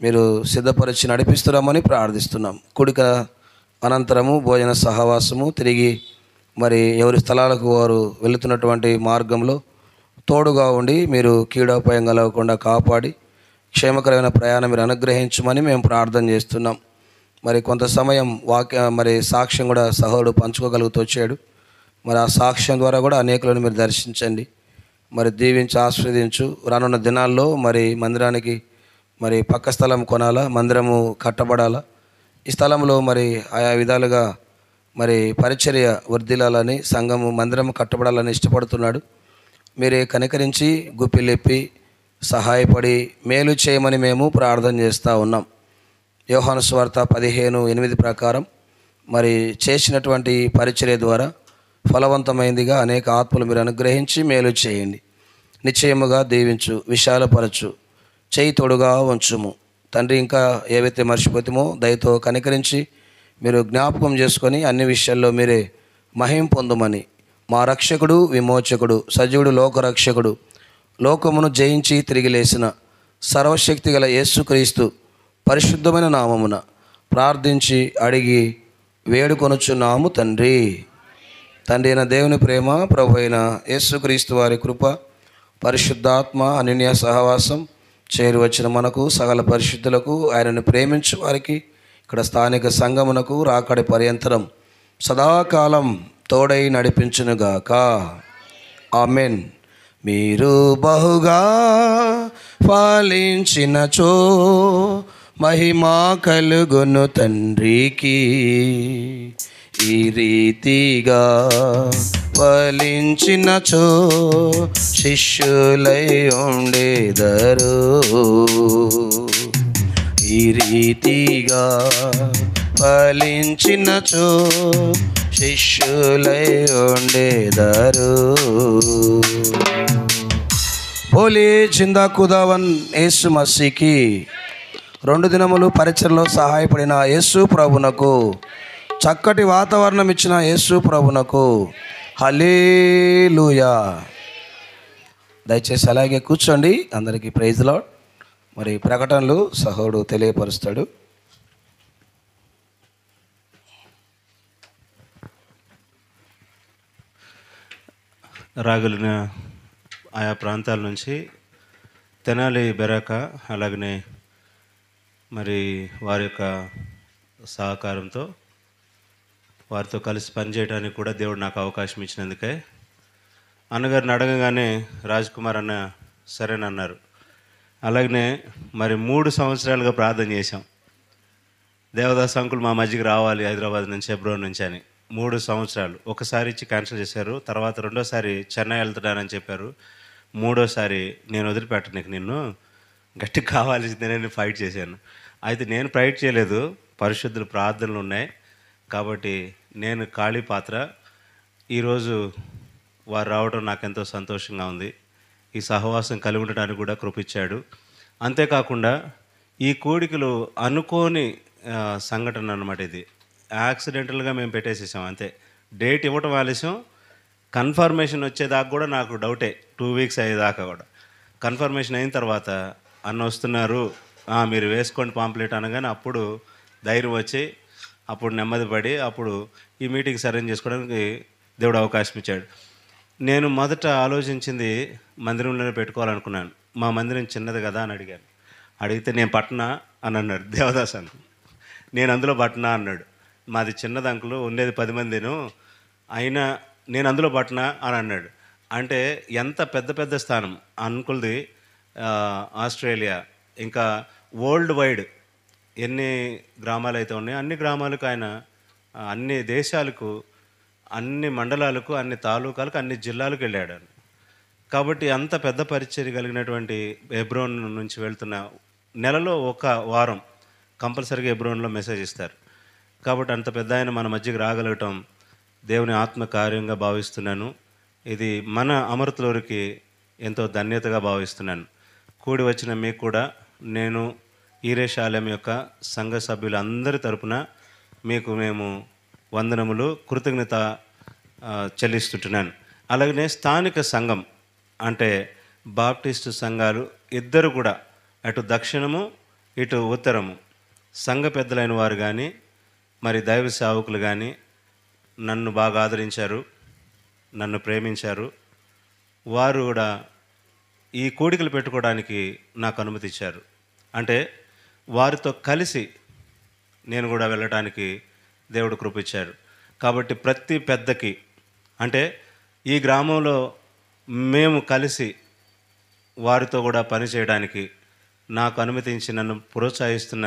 మీరు సిద్ధపరిచి నడిపిస్తున్నామని ప్రార్థిస్తున్నాం. కూడిక అనంతరము భోజన సహవాసము, తిరిగి మరి ఎవరి స్థలాలకు వారు వెళుతున్నటువంటి మార్గంలో తోడుగా ఉండి మీరు కీడోపాయం కలగకుండా కాపాడి క్షేమకరమైన ప్రయాణం మీరు అనుగ్రహించమని మేము ప్రార్థన చేస్తున్నాం. మరి కొంత సమయం మరి సాక్ష్యం కూడా సహోడు పంచుకోగలుగుతూ వచ్చాడు. మరి ఆ సాక్ష్యం ద్వారా కూడా అనేకులను మీరు దర్శించండి, మరి దీవించి ఆస్వాదించు. రానున్న దినాల్లో మరి మందిరానికి మరి పక్క స్థలం కొనాలా, మందిరము కట్టబడాలా, ఈ స్థలంలో మరి ఆయా విధాలుగా మరి పరిచర్య వర్ధిల్లాలని, సంఘము మందిరము కట్టబడాలని ఇష్టపడుతున్నాడు. మీరే కనికరించి గుప్పిలెప్పి సహాయపడి మేలు చేయమని మేము ప్రార్థన చేస్తూ ఉన్నాం. యోహాను సువార్త 15:8 ప్రకారం మరి చేసినటువంటి పరిచర్య ద్వారా ఫలవంతమైందిగా అనేక ఆత్మలు మీరు అనుగ్రహించి మేలు చేయండి. నిశ్చయముగా దీవించు, విశాలపరచు, చేయి తోడుగా ఉంచుము తండ్రి. ఇంకా ఏవైతే మర్చిపోతామో దయతో కనికరించి మీరు జ్ఞాపకం చేసుకొని అన్ని విషయాల్లో మీరే మహిమ పొందమని, మా రక్షకుడు, విమోచకుడు, సజీవుడు, లోకరక్షకుడు, లోకమును జయించి తిరిగి లేచిన సర్వశక్తి గల యేసుక్రీస్తు పరిశుద్ధమైన నామమున ప్రార్థించి అడిగి వేడుకొనుచున్నాము తండ్రి. తండ్రి అయిన దేవుని ప్రేమ, ప్రభు అయిన యేసుక్రీస్తు వారి కృప, పరిశుద్ధాత్మ అన్యోన్య సహవాసం చేరువచ్చిన మనకు సకల పరిశుద్ధులకు, ఆయనను ప్రేమించు వారికి, ఇక్కడ స్థానిక సంఘమునకు రాకడి పర్యంతరం సదాకాలం తోడై నడిపించునుగాక. ఆమెన్. మీరు బహుగా ఫలించినచో మహిమా కలుగును తండ్రికి, ఈ రీతిగా ఫలించినచో శిష్యులై ఉండేదరు, ఈ రీతిగా ఫలించినచో శిష్యులై ఉండేదరు. బోలే జిందా ఖుదావన్ యేసు మసీకి. 2 దినములు పరిచర్లో సహాయపడిన యేసు ప్రభునకు, చక్కటి వాతావరణం ఇచ్చిన యేసు ప్రభునకు హల్లెలూయా. దయచేసి అలాగే కూర్చోండి. అందరికీ ప్రైజ్ లార్డ్. మరి ప్రకటనలు సహోడు తెలియపరుస్తాడు. రాగలిగిన ఆయా ప్రాంతాల నుంచి తెనాలి, బెరాక, అలాగనే మరి వారి యొక్క సహకారంతో వారితో కలిసి పనిచేయడానికి కూడా దేవుడు నాకు అవకాశం ఇచ్చినందుకే, అన్నగారిని అడగగానే రాజ్ కుమార్ అన్న సరేనన్నారు. అలాగనే మరి 3 సంవత్సరాలుగా ప్రార్థన చేశాం, దేవదాస్ అంకుల్ మా మధ్యకి రావాలి హైదరాబాద్ నుంచి, హెబ్రోన్ నుంచి అని. 3 సంవత్సరాలు. ఒకసారి ఇచ్చి క్యాన్సిల్ చేశారు. తర్వాత రెండోసారి చెన్నై వెళ్తున్నానని చెప్పారు. మూడోసారి నేను వదిలిపెట్టను నీకు, నిన్ను గట్టి కావాల్సిందే నేను ఫైట్ చేశాను. అయితే నేను ఫైట్ చేయలేదు, పరిశుద్ధుల ప్రార్థనలు ఉన్నాయి కాబట్టి నేను ఖాళీ పాత్ర. ఈరోజు వారు రావడం నాకెంతో సంతోషంగా ఉంది. ఈ సహవాసం కలిగి ఉండడానికి కూడా కృపించాడు. అంతేకాకుండా ఈ కోడికలు అనుకోని సంఘటన అన్నమాట. ఇది యాక్సిడెంటల్గా మేము పెట్టేసేసాం అంతే. డేట్ ఇవ్వటం ఆలస్యం, కన్ఫర్మేషన్ వచ్చేదాకా కూడా నాకు డౌటే. 2 వీక్స్ అయ్యేదాకా కూడా. కన్ఫర్మేషన్ అయిన తర్వాత అన్న వస్తున్నారు, మీరు వేసుకోండి పాంప్లెట్ అనగానే అప్పుడు ధైర్యం వచ్చి, అప్పుడు నెమ్మది పడి, అప్పుడు ఈ మీటింగ్స్ అరేంజ్ చేసుకోవడానికి దేవుడు అవకాశం ఇచ్చాడు. నేను మొదట ఆలోచించింది మందిరంలోనే పెట్టుకోవాలనుకున్నాను. మా మందిరం చిన్నది కదా అని అడిగాను. అడిగితే నేను పట్నా అని అన్నాడు దేవదాస్ అంకుల్. నేను అందులో పట్నా అన్నాడు. మాది చిన్నది అంకులు, ఉండేది 10 మందిను, అయినా నేను అందులో పట్నా అని అన్నాడు. అంటే ఎంత పెద్ద పెద్ద స్థానం అంకుల్ది. ఆస్ట్రేలియా, ఇంకా వరల్డ్ వైడ్ ఎన్ని గ్రామాలు అయితే ఉన్నాయో అన్ని గ్రామాలకు ఆయన అన్ని దేశాలకు, అన్ని మండలాలకు, అన్ని తాలూకాలకు, అన్ని జిల్లాలకు వెళ్ళాడు. కాబట్టి అంత పెద్ద పరిచర్య కలిగినటువంటి హెబ్రోన్ నుంచి వెళ్తున్న నెలలో ఒక వారం కంపల్సరీగా హెబ్రోన్లో మెసేజ్ ఇస్తారు. కాబట్టి అంత పెద్ద ఆయన మన మధ్యకి రాగలగటం దేవుని ఆత్మ కార్యంగా భావిస్తున్నాను. ఇది మన అమృతలూరికి ఎంతో ధన్యతగా భావిస్తున్నాను. కూడి వచ్చిన మీకు కూడా నేను ఈరేషాలయం యొక్క సంఘ సభ్యులందరి తరపున మీకు మేము వందనములు, కృతజ్ఞత చెల్లిస్తుంటున్నాను. అలాగనే స్థానిక సంఘం అంటే బాప్టిస్టు సంఘాలు ఇద్దరు కూడా, అటు దక్షిణము ఇటు ఉత్తరము సంఘ పెద్దలైన వారు కానీ, మరి దైవ సేవకులు కానీ నన్ను బాగా ఆదరించారు, నన్ను ప్రేమించారు. వారు కూడా ఈ కోడికలు పెట్టుకోవడానికి నాకు అనుమతి ఇచ్చారు. అంటే వారితో కలిసి నేను కూడా వెళ్ళటానికి దేవుడు కృపించారు. కాబట్టి ప్రతి పెద్దకి, అంటే ఈ గ్రామంలో మేము కలిసి వారితో కూడా పనిచేయడానికి నాకు అనుమతించి నన్ను ప్రోత్సహిస్తున్న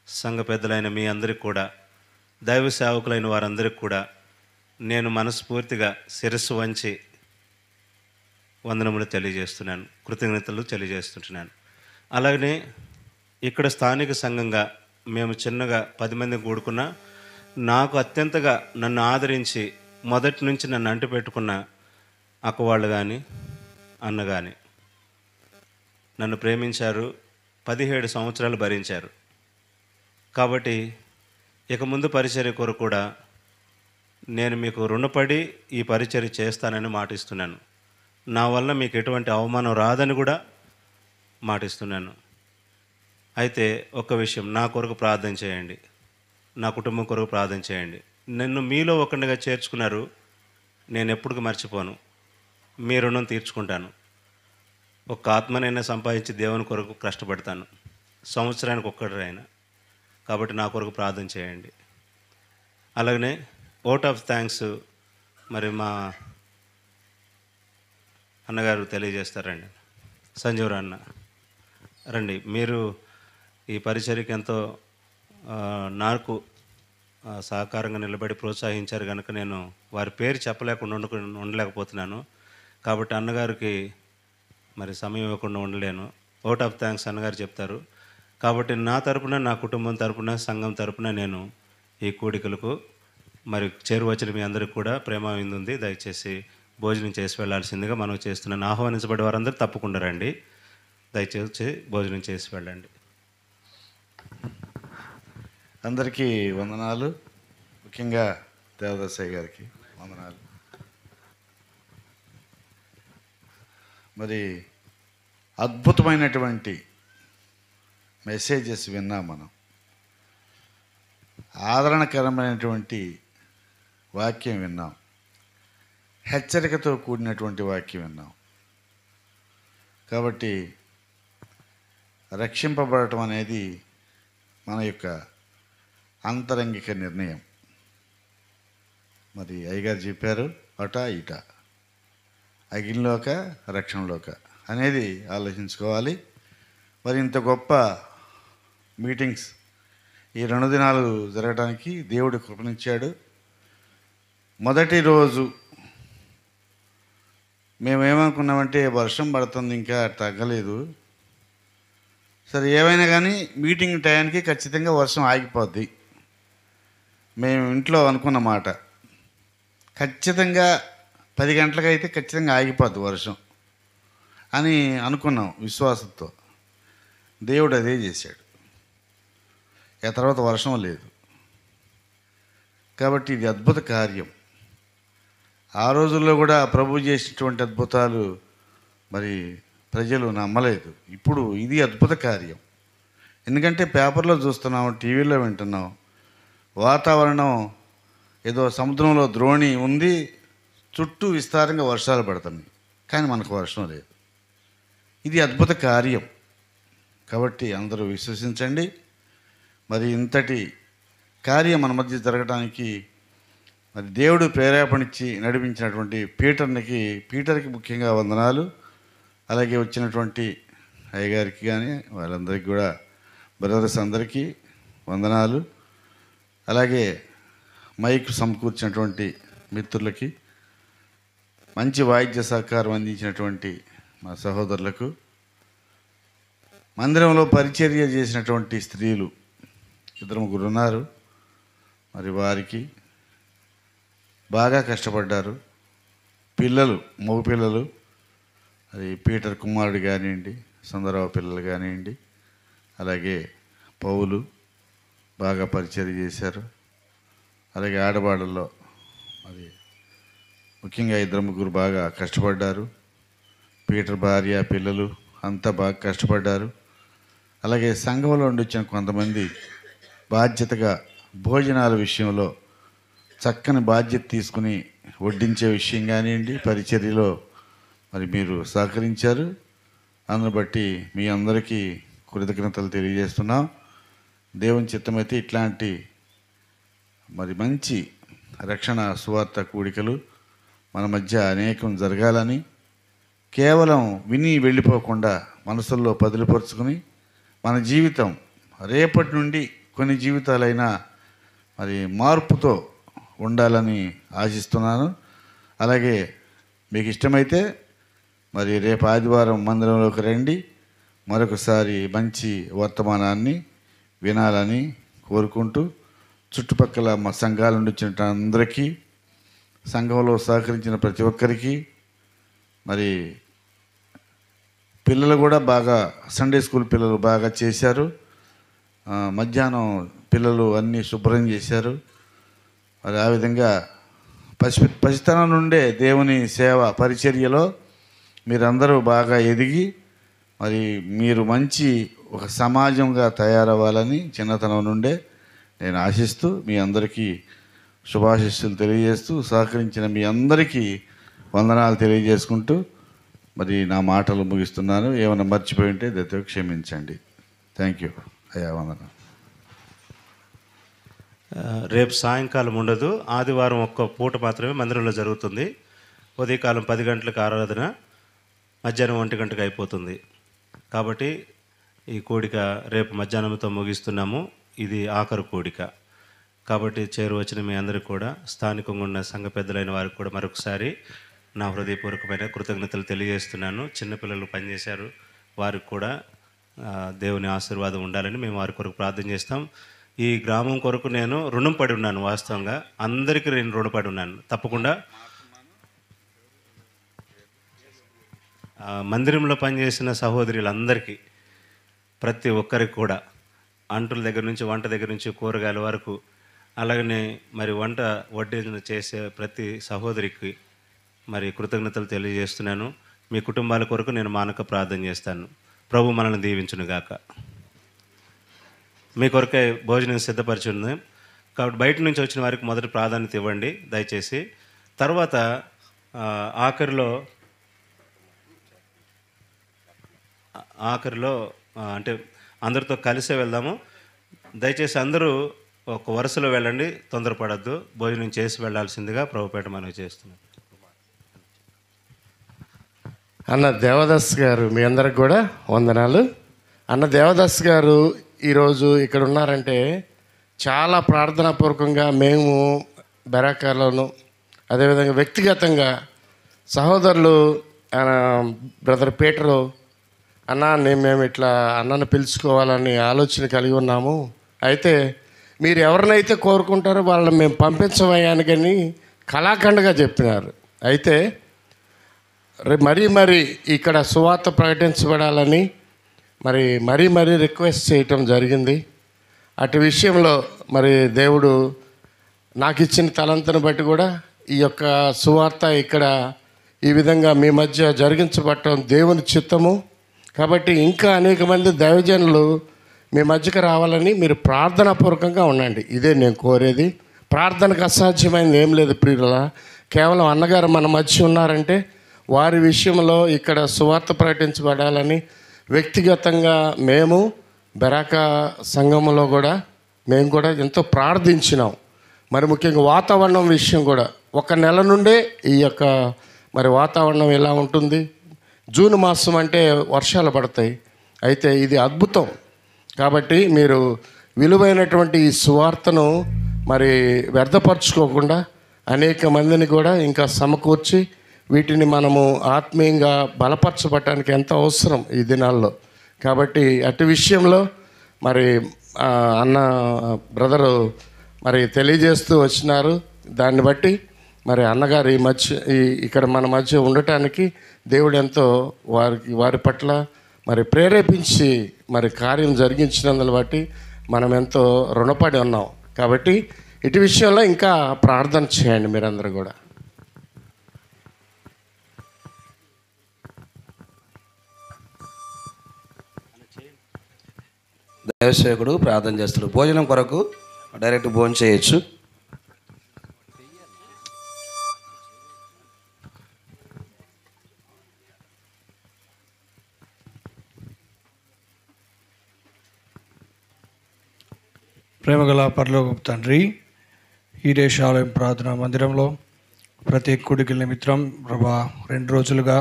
సంఘ పెద్దలైన మీ అందరికి కూడా, దైవ సేవకులైన వారందరికీ కూడా నేను మనస్ఫూర్తిగా శిరస్సు వంచి వందనములు తెలియజేస్తున్నాను, కృతజ్ఞతలు తెలియజేస్తుంటున్నాను. అలాగనే ఇక్కడ స్థానిక సంఘంగా మేము చిన్నగా 10 మంది కూడుకున్న, నాకు అత్యంతగా నన్ను ఆదరించి మొదటి నుంచి నన్ను అంటిపెట్టుకున్న అక్కవాళ్ళు కానీ అన్న కానీ నన్ను ప్రేమించారు, 17 సంవత్సరాలు భరించారు. కాబట్టి ఇక ముందు పరిచర్య కొరకు కూడా నేను మీకు రుణపడి ఈ పరిచర్య చేస్తానని మాటిస్తున్నాను. నా వల్ల మీకు ఎటువంటి అవమానం రాదని కూడా మాటిస్తున్నాను. అయితే ఒక్క విషయం, నా కొరకు ప్రార్థన చేయండి, నా కుటుంబం కొరకు ప్రార్థన చేయండి. నన్ను మీలో ఒకరిగా చేర్చుకున్నారు, నేను ఎప్పటికీ మర్చిపోను, మీ రుణం తీర్చుకుంటాను. ఒక ఆత్మనైనా సంపాదించి దేవుని కొరకు కష్టపడతాను, సంవత్సరానికి ఒక్కడైనా. కాబట్టి నా కొరకు ప్రార్థన చేయండి. అలాగనే ఓట్ ఆఫ్ థ్యాంక్స్ మరి మా అన్నగారు తెలియజేస్తారండి. సంజీవరావు అన్న రండి. మీరు ఈ పరిచర్యకి ఎంతో నాకు సహకారంగా నిలబడి ప్రోత్సహించారు కనుక నేను వారి పేరు చెప్పలేకుండా ఉండలేకపోతున్నాను. కాబట్టి అన్నగారికి మరి సమయం ఇవ్వకుండా ఉండలేను. ఓట్ ఆఫ్ థ్యాంక్స్ అన్నగారు చెప్తారు. కాబట్టి నా తరపున, నా కుటుంబం తరపున, సంఘం తరపున నేను ఈ కూడికలకు మరి చేరువచ్చిన మీ అందరికీ కూడా ప్రేమ విందుంది. దయచేసి భోజనం చేసి వెళ్ళాల్సిందిగా మనం చేస్తున్నాను. ఆహ్వానించబడే వారందరూ తప్పకుండా రండి. దయచేసి భోజనం చేసి వెళ్ళండి. అందరికీ వందనాలు. ముఖ్యంగా దేవదాసయ్య గారికి వందనాలు. మరి అద్భుతమైనటువంటి మెసేజెస్ విన్నాం మనం. ఆదరణకరమైనటువంటి వాక్యం విన్నాం, హెచ్చరికతో కూడినటువంటి వాక్యం విన్నాం. కాబట్టి రక్షింపబడటం అనేది మన యొక్క అంతరంగిక నిర్ణయం. మరి అయ్యగారు చెప్పారు, అట ఇట, అగ్నిలోక రక్షణలోక అనేది ఆలోచించుకోవాలి. మరి ఇంత గొప్ప మీటింగ్స్ ఈ 2 దినాలు జరగడానికి దేవుడు కృపనిచ్చాడు. మొదటి రోజు మేమేమనుకున్నామంటే వర్షం పడుతుంది, ఇంకా తగ్గలేదు. సరే ఏమైనా కానీ మీటింగ్ టయానికి ఖచ్చితంగా వర్షం ఆగిపోద్ది. మేము ఇంట్లో అనుకున్న మాట, ఖచ్చితంగా 10 గంటలకైతే ఖచ్చితంగా ఆగిపోద్ది వర్షం అని అనుకున్నాం విశ్వాసంతో. దేవుడు అదే చేశాడు. ఆ తర్వాత వర్షం లేదు. కాబట్టి ఇది అద్భుత కార్యం. ఆ రోజుల్లో కూడా ప్రభు చేసినటువంటి అద్భుతాలు మరి ప్రజలు నమ్మలేదు. ఇప్పుడు ఇది అద్భుత కార్యం. ఎందుకంటే పేపర్లో చూస్తున్నాం, టీవీలో వింటున్నాం, వాతావరణం ఏదో సముద్రంలో ద్రోణి ఉంది, చుట్టూ విస్తారంగా వర్షాలు పడుతున్నాయి, కానీ మనకు వర్షం లేదు. ఇది అద్భుత కార్యం. కాబట్టి అందరూ విశ్వసించండి. మరి ఇంతటి కార్యం మన మధ్య జరగడానికి మరి దేవుడు ప్రేరేపణిచ్చి నడిపించినటువంటి పీటర్కి ముఖ్యంగా వందనాలు. అలాగే వచ్చినటువంటి అయ్యగారికి కానీ వాళ్ళందరికీ కూడా బ్రదర్స్ అందరికీ వందనాలు. అలాగే మైక్ సమకూర్చినటువంటి మిత్రులకి, మంచి వాయిద్య సహకారం అందించినటువంటి మా సహోదరులకు, మందిరంలో పరిచర్య చేసినటువంటి స్త్రీలు 2-3 ఉన్నారు. మరి వారికి బాగా కష్టపడ్డారు. పిల్లలు, మగ పిల్లలు, అది పీటర్ కుమారుడు కానివ్వండి, సుందరరావు పిల్లలు కానివ్వండి, అలాగే పౌలు బాగా పరిచర్య చేశారు. అలాగే ఆడవాళ్ళలో మరి ముఖ్యంగా 2-3 బాగా కష్టపడ్డారు. పీటర్ భార్య, పిల్లలు అంతా బాగా కష్టపడ్డారు. అలాగే సంఘంలో ఉండి వచ్చిన కొంతమంది బాధ్యతగా భోజనాల విషయంలో చక్కని బాధ్యత తీసుకుని వడ్డించే విషయం కానివ్వండి, పరిచర్యలో మరి మీరు సహకరించారు. అందును బట్టి మీ అందరికీ కృతజ్ఞతలు తెలియజేస్తున్నాం. దేవుని చిత్తమైతే ఇట్లాంటి మరి మంచి రక్షణ సువార్త కూడికలు మన మధ్య అనేకం జరగాలని, కేవలం విని వెళ్ళిపోకుండా మనసుల్లో పదిలిపరుచుకుని మన జీవితం రేపటి నుండి కొన్ని జీవితాలైనా మరి మార్పుతో ఉండాలని ఆశిస్తున్నాను. అలాగే మీకు ఇష్టమైతే మరి రేపు ఆదివారం మందిరంలోకి రండి. మరొకసారి మంచి వర్తమానాన్ని వినాలని కోరుకుంటూ, చుట్టుపక్కల మా సంఘాల నుండి వచ్చిన అందరికీ, సంఘంలో సహకరించిన ప్రతి ఒక్కరికి, మరి పిల్లలు కూడా బాగా, సండే స్కూల్ పిల్లలు బాగా చేశారు. మధ్యాహ్నం పిల్లలు అన్నీ శుభ్రం చేశారు. మరి ఆ విధంగా పసితనం నుండే దేవుని సేవ పరిచర్యలో మీరందరూ బాగా ఎదిగి మరి మీరు మంచి ఒక సమాజంగా తయారవ్వాలని చిన్నతనం నుండే నేను ఆశిస్తూ మీ అందరికీ శుభాశిస్సులు తెలియజేస్తూ, సహకరించిన మీ అందరికీ వందనాలు తెలియజేసుకుంటూ మరి నా మాటలు ముగిస్తున్నాను. ఏమైనా మర్చిపోయి ఉంటే దయతో క్షమించండి. థ్యాంక్ యూ అయ్యా, వందనాలు. రేపు సాయంకాలం ఉండదు, ఆదివారం ఒక్క పూట మాత్రమే మందిరంలో జరుగుతుంది. ఉదయకాలం 10 గంటలకు ఆరాధన, మధ్యాహ్నం 1 గంటకు అయిపోతుంది. కాబట్టి ఈ కూడిక రేపు మధ్యాహ్నంతో ముగిస్తున్నాము. ఇది ఆఖరు కూడిక. కాబట్టి చేరువచ్చిన మీ అందరికీ కూడా, స్థానికంగా ఉన్న సంఘ పెద్దలైన వారికి కూడా మరొకసారి నా హృదయపూర్వకమైన కృతజ్ఞతలు తెలియజేస్తున్నాను. చిన్నపిల్లలు పనిచేశారు, వారికి కూడా దేవుని ఆశీర్వాదం ఉండాలని మేము వారి కొరకు ప్రార్థన చేస్తాం. ఈ గ్రామం కొరకు నేను రుణం పడి ఉన్నాను. వాస్తవంగా అందరికీ నేను రుణపడి ఉన్నాను. తప్పకుండా మందిరంలో పనిచేసిన సహోదరులందరికీ, ప్రతి ఒక్కరికి కూడా, అంటుల దగ్గర నుంచి వంట దగ్గర నుంచి కూరగాయల వరకు, అలాగనే మరి వంట వడ్డీన చేసే ప్రతి సహోదరికి మరి కృతజ్ఞతలు తెలియజేస్తున్నాను. మీ కుటుంబాల కొరకు నేను మానక ప్రార్థన చేస్తాను. ప్రభు మనల్ని దీవించునుగాక. మీ కొరకే భోజనం సిద్ధపరిచి ఉంది కాబట్టి బయట నుంచి వచ్చిన వారికి మొదటి ప్రాధాన్యత ఇవ్వండి దయచేసి. తర్వాత ఆఖరిలో అంటే అందరితో కలిసే వెళ్దాము. దయచేసి అందరూ ఒక వరుసలో వెళ్ళండి, తొందరపడద్దు. భోజనం చేసి వెళ్ళాల్సిందిగా ప్రభుపేట మనవి చేస్తున్నాం. అన్న దేవదాస్ గారు, మీ అందరికి కూడా వందనాలు. అన్న దేవదాస్ గారు ఈరోజు ఇక్కడ ఉన్నారంటే చాలా ప్రార్థనాపూర్వకంగా మేము బెరాకాలోను, అదేవిధంగా వ్యక్తిగతంగా సహోదరులు బ్రదర్ పీటరు అన్న మేము ఇట్లా అన్నను పిలుచుకోవాలని ఆలోచన కలిగి ఉన్నాము. అయితే మీరు ఎవరినైతే కోరుకుంటారో వాళ్ళని మేము పంపించమయ్యాను కానీ కళాఖండగా చెప్పినారు. అయితే మరీ ఇక్కడ సువార్త ప్రకటించబడాలని మరీ రిక్వెస్ట్ చేయటం జరిగింది. అటు విషయంలో మరి దేవుడు నాకు ఇచ్చిన తలంతను బట్టి కూడా ఈ యొక్క సువార్త ఇక్కడ ఈ విధంగా మీ మధ్య జరిగించబడటం దేవుని చిత్తము. కాబట్టి ఇంకా అనేక మంది దైవజనులు మీ మధ్యకు రావాలని మీరు ప్రార్థనాపూర్వకంగా ఉండండి. ఇదే నేను కోరేది. ప్రార్థనకు అసాధ్యమైనది ఏం లేదు ప్రియులా. కేవలం అన్నగారు మన మధ్య ఉన్నారంటే వారి విషయంలో ఇక్కడ సువార్త ప్రకటించబడాలని వ్యక్తిగతంగా మేము బెరాకా సంఘంలో కూడా మేము కూడా ఎంతో ప్రార్థించినాం. మరి ముఖ్యంగా వాతావరణం విషయం కూడా 1 నెల నుండే ఈ యొక్క మరి వాతావరణం ఎలా ఉంటుంది. జూన్ మాసం అంటే వర్షాలు పడతాయి. అయితే ఇది అద్భుతం. కాబట్టి మీరు విలువైనటువంటి ఈ సువార్తను మరి వ్యర్థపరచుకోకుండా అనేక మందిని కూడా ఇంకా సమకూర్చి వీటిని మనము ఆత్మీయంగా బలపరచబడటానికి ఎంత అవసరం ఈ దినాల్లో. కాబట్టి అటు విషయంలో మరి అన్న బ్రదరు మరి తెలియజేస్తూ వచ్చినారు. దాన్ని బట్టి మరి అన్నగారు ఇక్కడ మన మధ్య ఉండటానికి దేవుడు ఎంతో వారి పట్ల మరి ప్రేరేపించి మరి కార్యం జరిగించినందుని బట్టి మనం ఎంతో రుణపడి ఉన్నాం. కాబట్టి ఇటు విషయంలో ఇంకా ప్రార్థన చేయండి మీరందరూ కూడా. దైవసేవకుడు ప్రార్థన చేస్తాడు. భోజనం కొరకు డైరెక్ట్ భోజనం చేయొచ్చు. ప్రేమగల పరలోకపు తండ్రి, ఈ దేశాలయం ప్రార్థనా మందిరంలో ప్రతి కుడికి నిమిత్తం ప్రభా 2 రోజులుగా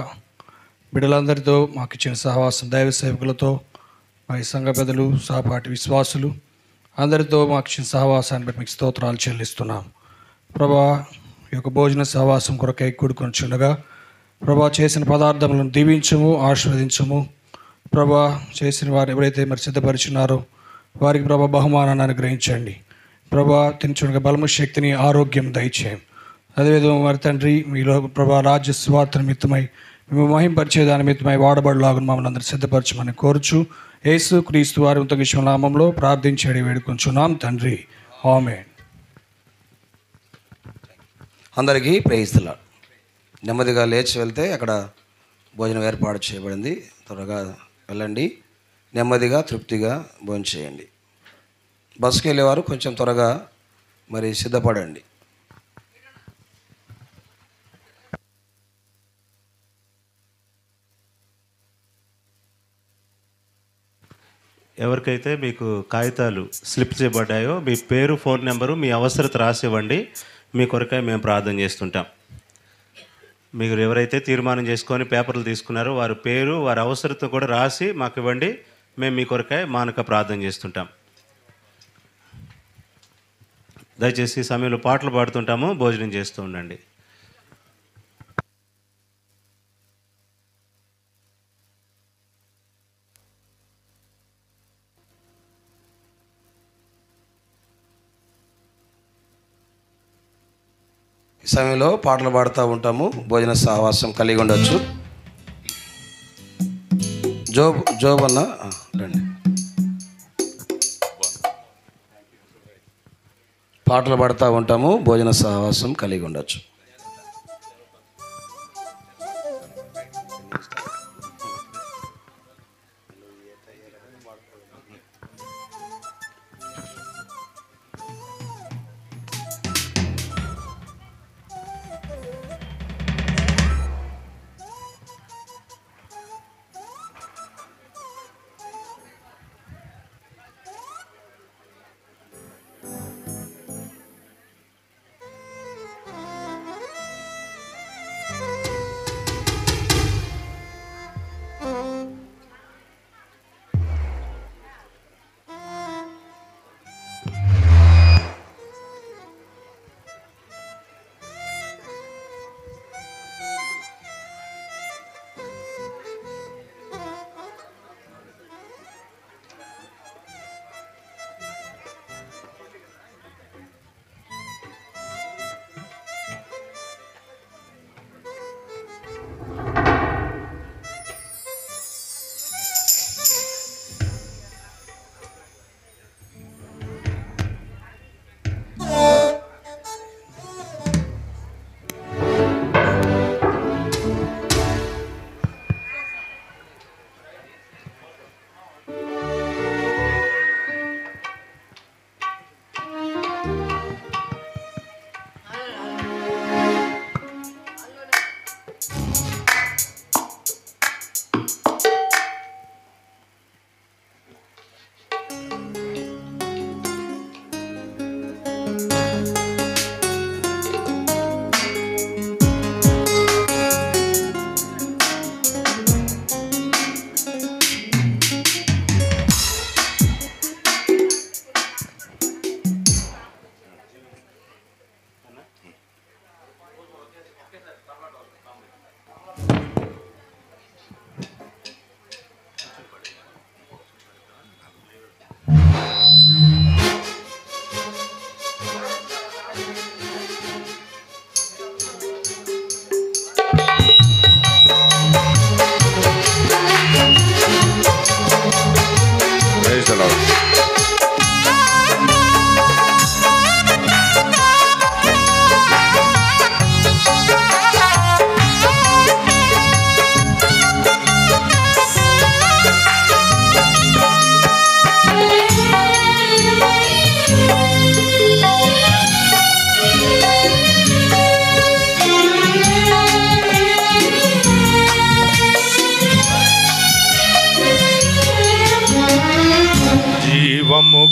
బిడ్డలందరితో మాకు ఇచ్చిన సహవాసం, దైవ సేవకులతో, మా ఈ సంఘ పెద్దలు, సహపాఠి విశ్వాసులు అందరితో మాకు ఇచ్చిన సహవాసాన్ని బట్టి మీకు స్తోత్రాలు చెల్లిస్తున్నాం. ప్రభా, ఈ యొక్క భోజన సహవాసం కొరకై కూడుకొనిచుండగా ప్రభా చేసిన పదార్థములను దీవించము, ఆశీర్వదించము. ప్రభా చేసిన వారు ఎవరైతే మరి సిద్ధపరిచున్నారో వారికి ప్రభా బహుమానాన్ని అనుగ్రహించండి. ప్రభా తినచుండగా బలము, శక్తిని, ఆరోగ్యం దయచేయం. అదేవిధంగా మరి తండ్రి, మీలో ప్రభా రాజ్య స్వార్థ నిమిత్తమై మేము మహింపరిచే దాని నిమిత్తమై వాడబడలాగా మమ్మల్ని అందరూ సిద్ధపరచమని కోరుచు యేసు క్రీస్తు వారి ఉత్తమ నామంలో ప్రార్థించేది వేడుకొంచున్నాం తండ్రి, ఆమేన్. అందరికీ ప్రైజ్ ది లార్డ్. నెమ్మదిగా లేచి వెళ్తే అక్కడ భోజనం ఏర్పాటు చేయబడింది. త్వరగా వెళ్ళండి, నెమ్మదిగా తృప్తిగా భోజనం చేయండి. బస్సుకి వెళ్ళేవారు కొంచెం త్వరగా మరి సిద్ధపడండి. ఎవరికైతే మీకు కాగితాలు స్లిప్ చేయబడ్డాయో మీ పేరు, ఫోన్ నెంబరు, మీ అవసరత రాసివ్వండి. మీ కొరకై మేము ప్రార్థన చేస్తుంటాం. మీరు ఎవరైతే తీర్మానం చేసుకొని పేపర్లు తీసుకున్నారో వారి పేరు, వారి అవసరత కూడా రాసి మాకు ఇవ్వండి. మేము మీ కొరకై మానక ప్రార్థన చేస్తుంటాం. దయచేసి ఈ సమయంలో పాటలు పాడుతుంటాము, భోజనం చేస్తూ ఉండండి. ఈ సమయంలో పాటలు పాడుతూ ఉంటాము, భోజన సహవాసం కలిగి ఉండొచ్చు. జోబ్ అన్న రండి. పాటలు పాడుతూ ఉంటాము, భోజన సహవాసం కలిగి ఉండొచ్చు.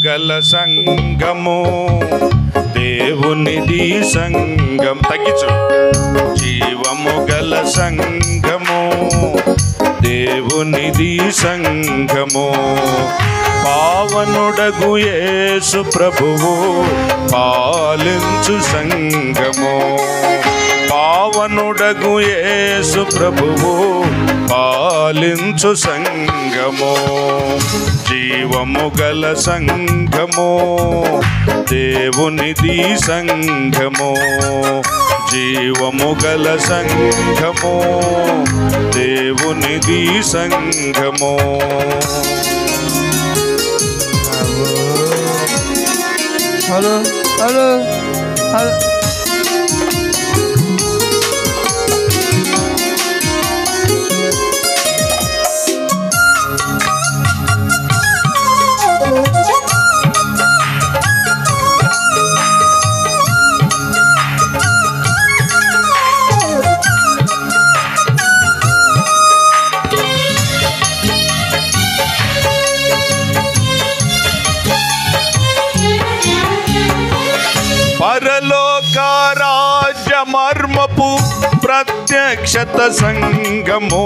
గల సంగము, దేవునిది సంగం. తగ్గించు. జీవము గల సంగము, దేవునిది సంగము. పావనుడగు యేసు ప్రభువు పాలించు సంగము. పావనుడగు యేసు ప్రభువు పాలించు సంగము. జీవము గల సంగము, దేవునిది సంగము. జీవము గల సంగము, దేవునిది సంగము. హలో హలో హలో పరలోక రాజ్య మర్మపు ప్రత్యక్షత సంగము,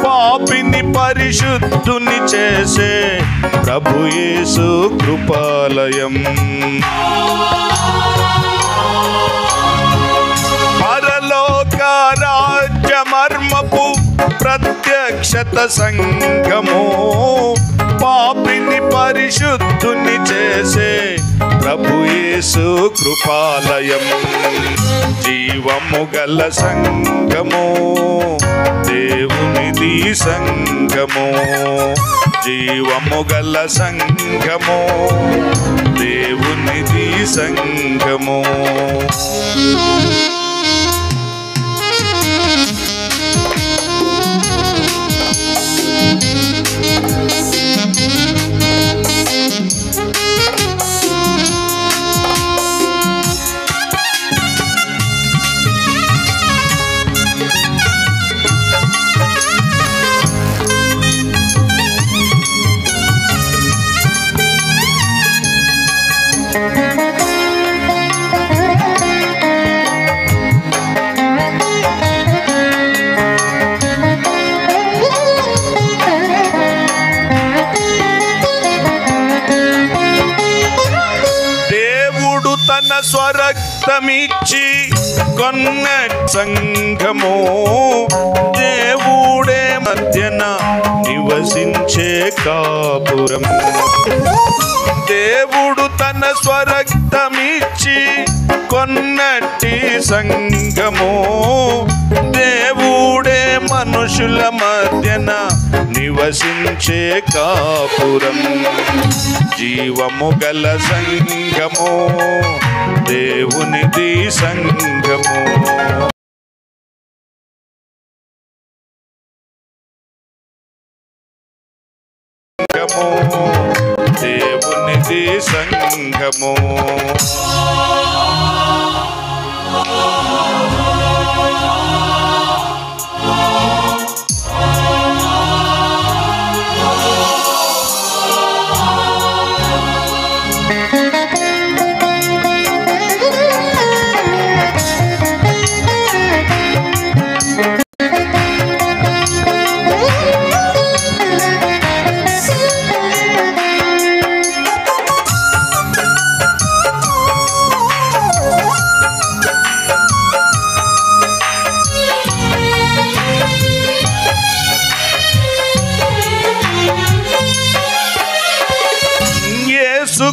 పాపిని పరిశుద్ధుని చేసే ప్రభు యేసు కృపాలయం. పరలోక రాజ్య మర్మపు ప్రత్యక్షత సంగము, పాపిని పరిశుద్ధుని చేసే ప్రభు యేసు కృపాలయం. జీవము గల సంగము, దేవునిది సంగము. జీవము గల సంగము, దేవునిది సంగము. తన స్వరక్తమిచ్చి కొన్న సంగము, దేవుడే మధ్యన నివసించే కాపురం. దేవుడు తన స్వరక్తమిచ్చి కొన్నట్టి సంగము, దేవుడే మనుషుల మధ్యన నివసించే కాపురం. జీవము గల సంగము, దేవునిది సంగము. దేవునిది సంగము.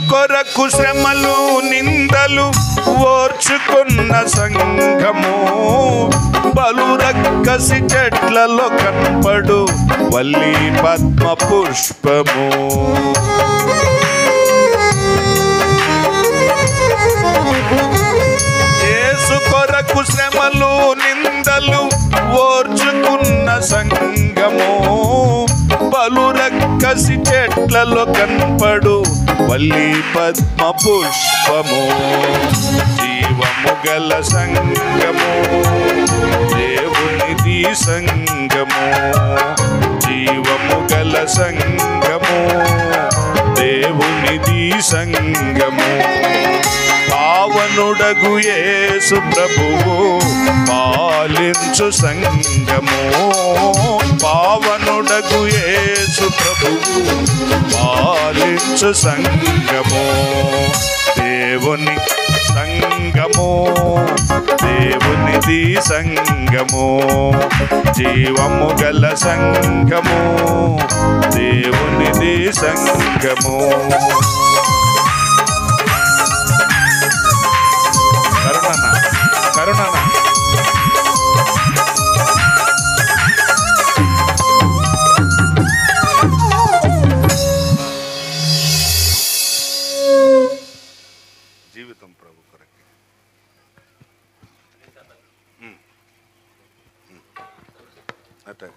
కొరకు శ్రమలు నిందలు ఓర్చుకున్న సంఘము, బలు రక్కసి చెట్లలో కనపడు వల్లి పద్మ పుష్పము. యేసు కొరకు శ్రమలు నిందలు ఓర్చుకున్న సంఘము, బలు రక్కసి చెట్లలో కనపడు వల్లి పద్మ పుష్పము. జీవము గల సంగము, దేవునిది సంగము. జీవము గల సంగము, దేవుని దేవునిది సంగము. పావనుడగు యేసు ప్రభువు పాలించు సంగము. పావనుడగు యేసు ప్రభువు పాలించు సంగము. దేవుని సంగము, దేవునిది సంగము. జీవము గల సంగము, దేవునిది సంగము. కరుణన జీవితం ప్రభు కొరకు. అట్లా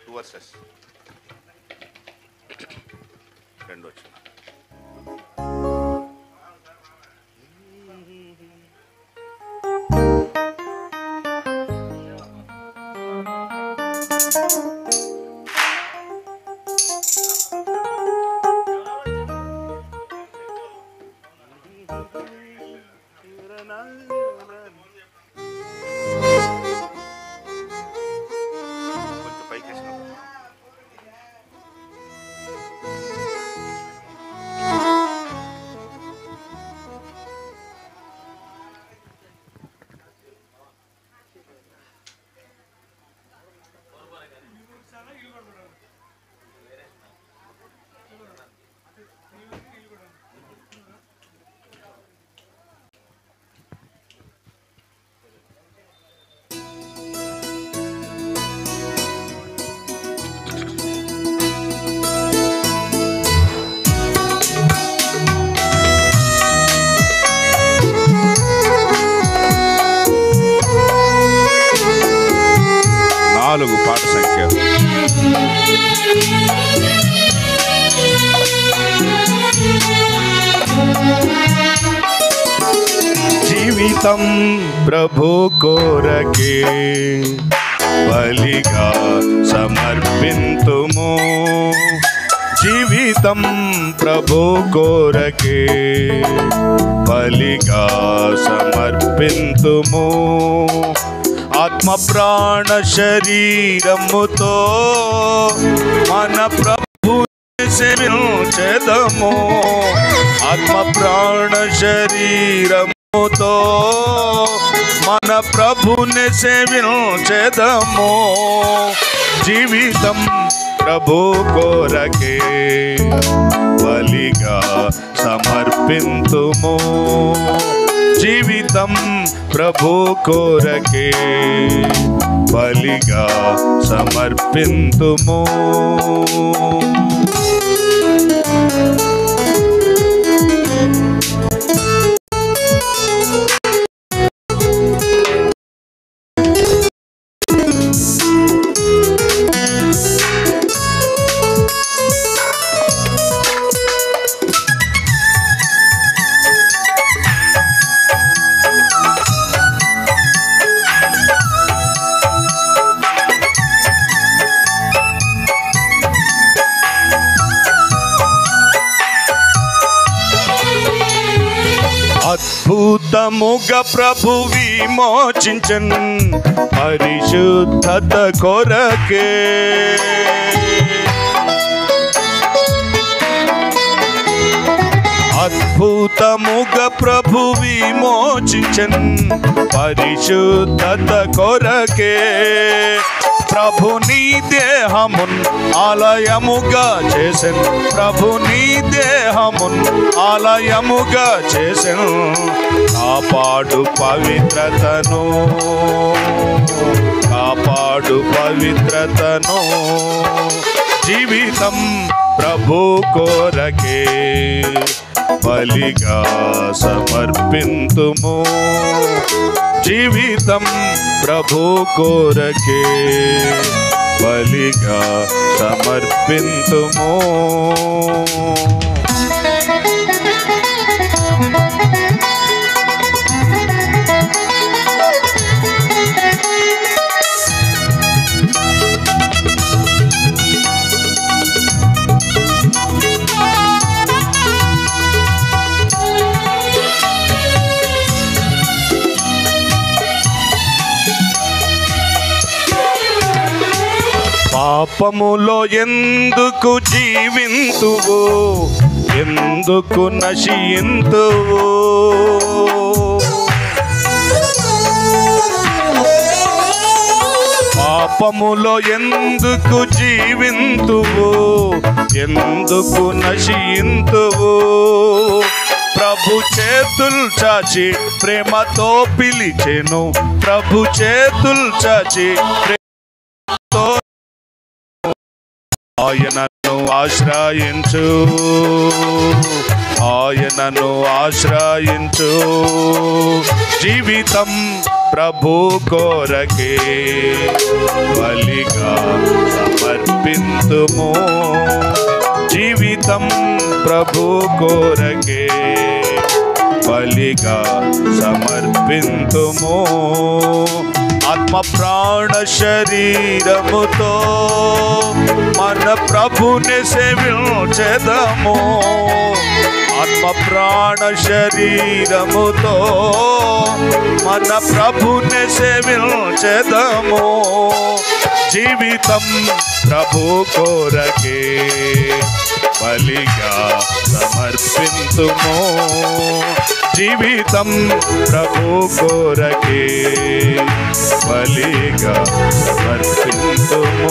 టూ వర్సెస్ రెండు వచ్చిన కొంచెం పైకి వేసినప్పుడు నాలుగు పాట సంఖ్య. జీవితం ప్రభు కోరకే బలిగా సమర్పింతుము. జీవితం ప్రభు కోరకే బలిగా సమర్పింతుము. ఆత్మ ప్రాణ శరీరముతో మన ప్రభుని సేవించెదము. ఆత్మ ప్రాణ శరీరముతో మన ప్రభుని సేవించెదము. జీవితం ప్రభు కోరకే బలిగా సమర్పింతుము. జీవితం ప్రభు కోరకే బలిగా సమర్పింతుము. అద్భుతముగా ప్రభు విమోచించన్ పరిశుద్ధత కొరకే. అద్భుతముగా ప్రభు విమోచించన్ పరిశుద్ధత కొరకే. ప్రభు నీ దేహమున్ ఆలయముగా చేసెన్. ప్రభు నీ దేహమున్ ఆలయముగా చేసెన్. కాపాడు పవిత్రతను, కాపాడు పవిత్రతను. జీవితం ప్రభు కోరకే బలిగా సమర్పింతుము. జీవితం ప్రభు కోరకే బలిగా సమర్పింతుము. పాపములో ఎందుకు జీవింతువు, ఎందుకు నశింతువు? పాపములో ఎందుకు జీవింతువు, ఎందుకు నశింతువు? ప్రభు చేతులు చాచి ప్రేమతో పిలిచెను, ప్రభు చేతులు చాచి ప్రేమతో ఆయనను ఆశ్రయించు, ఆయనను ఆశ్రయించు. జీవితం ప్రభు కోరకే బలిగా సమర్పింతుము, జీవితం ప్రభు కోరకే బలిగా సమర్పింతుము. ఆత్మ ప్రాణ శరీరముతో మన ప్రభుని సేవించెదము, ఆత్మ ప్రాణ శరీరముతో మన ప్రభుని సేవించెదము. జీవితం ప్రభు కోరకే బలిగా సమర్పింతుము, జీవితం ప్రభు కోరకే బలిగా సమర్పింతుము.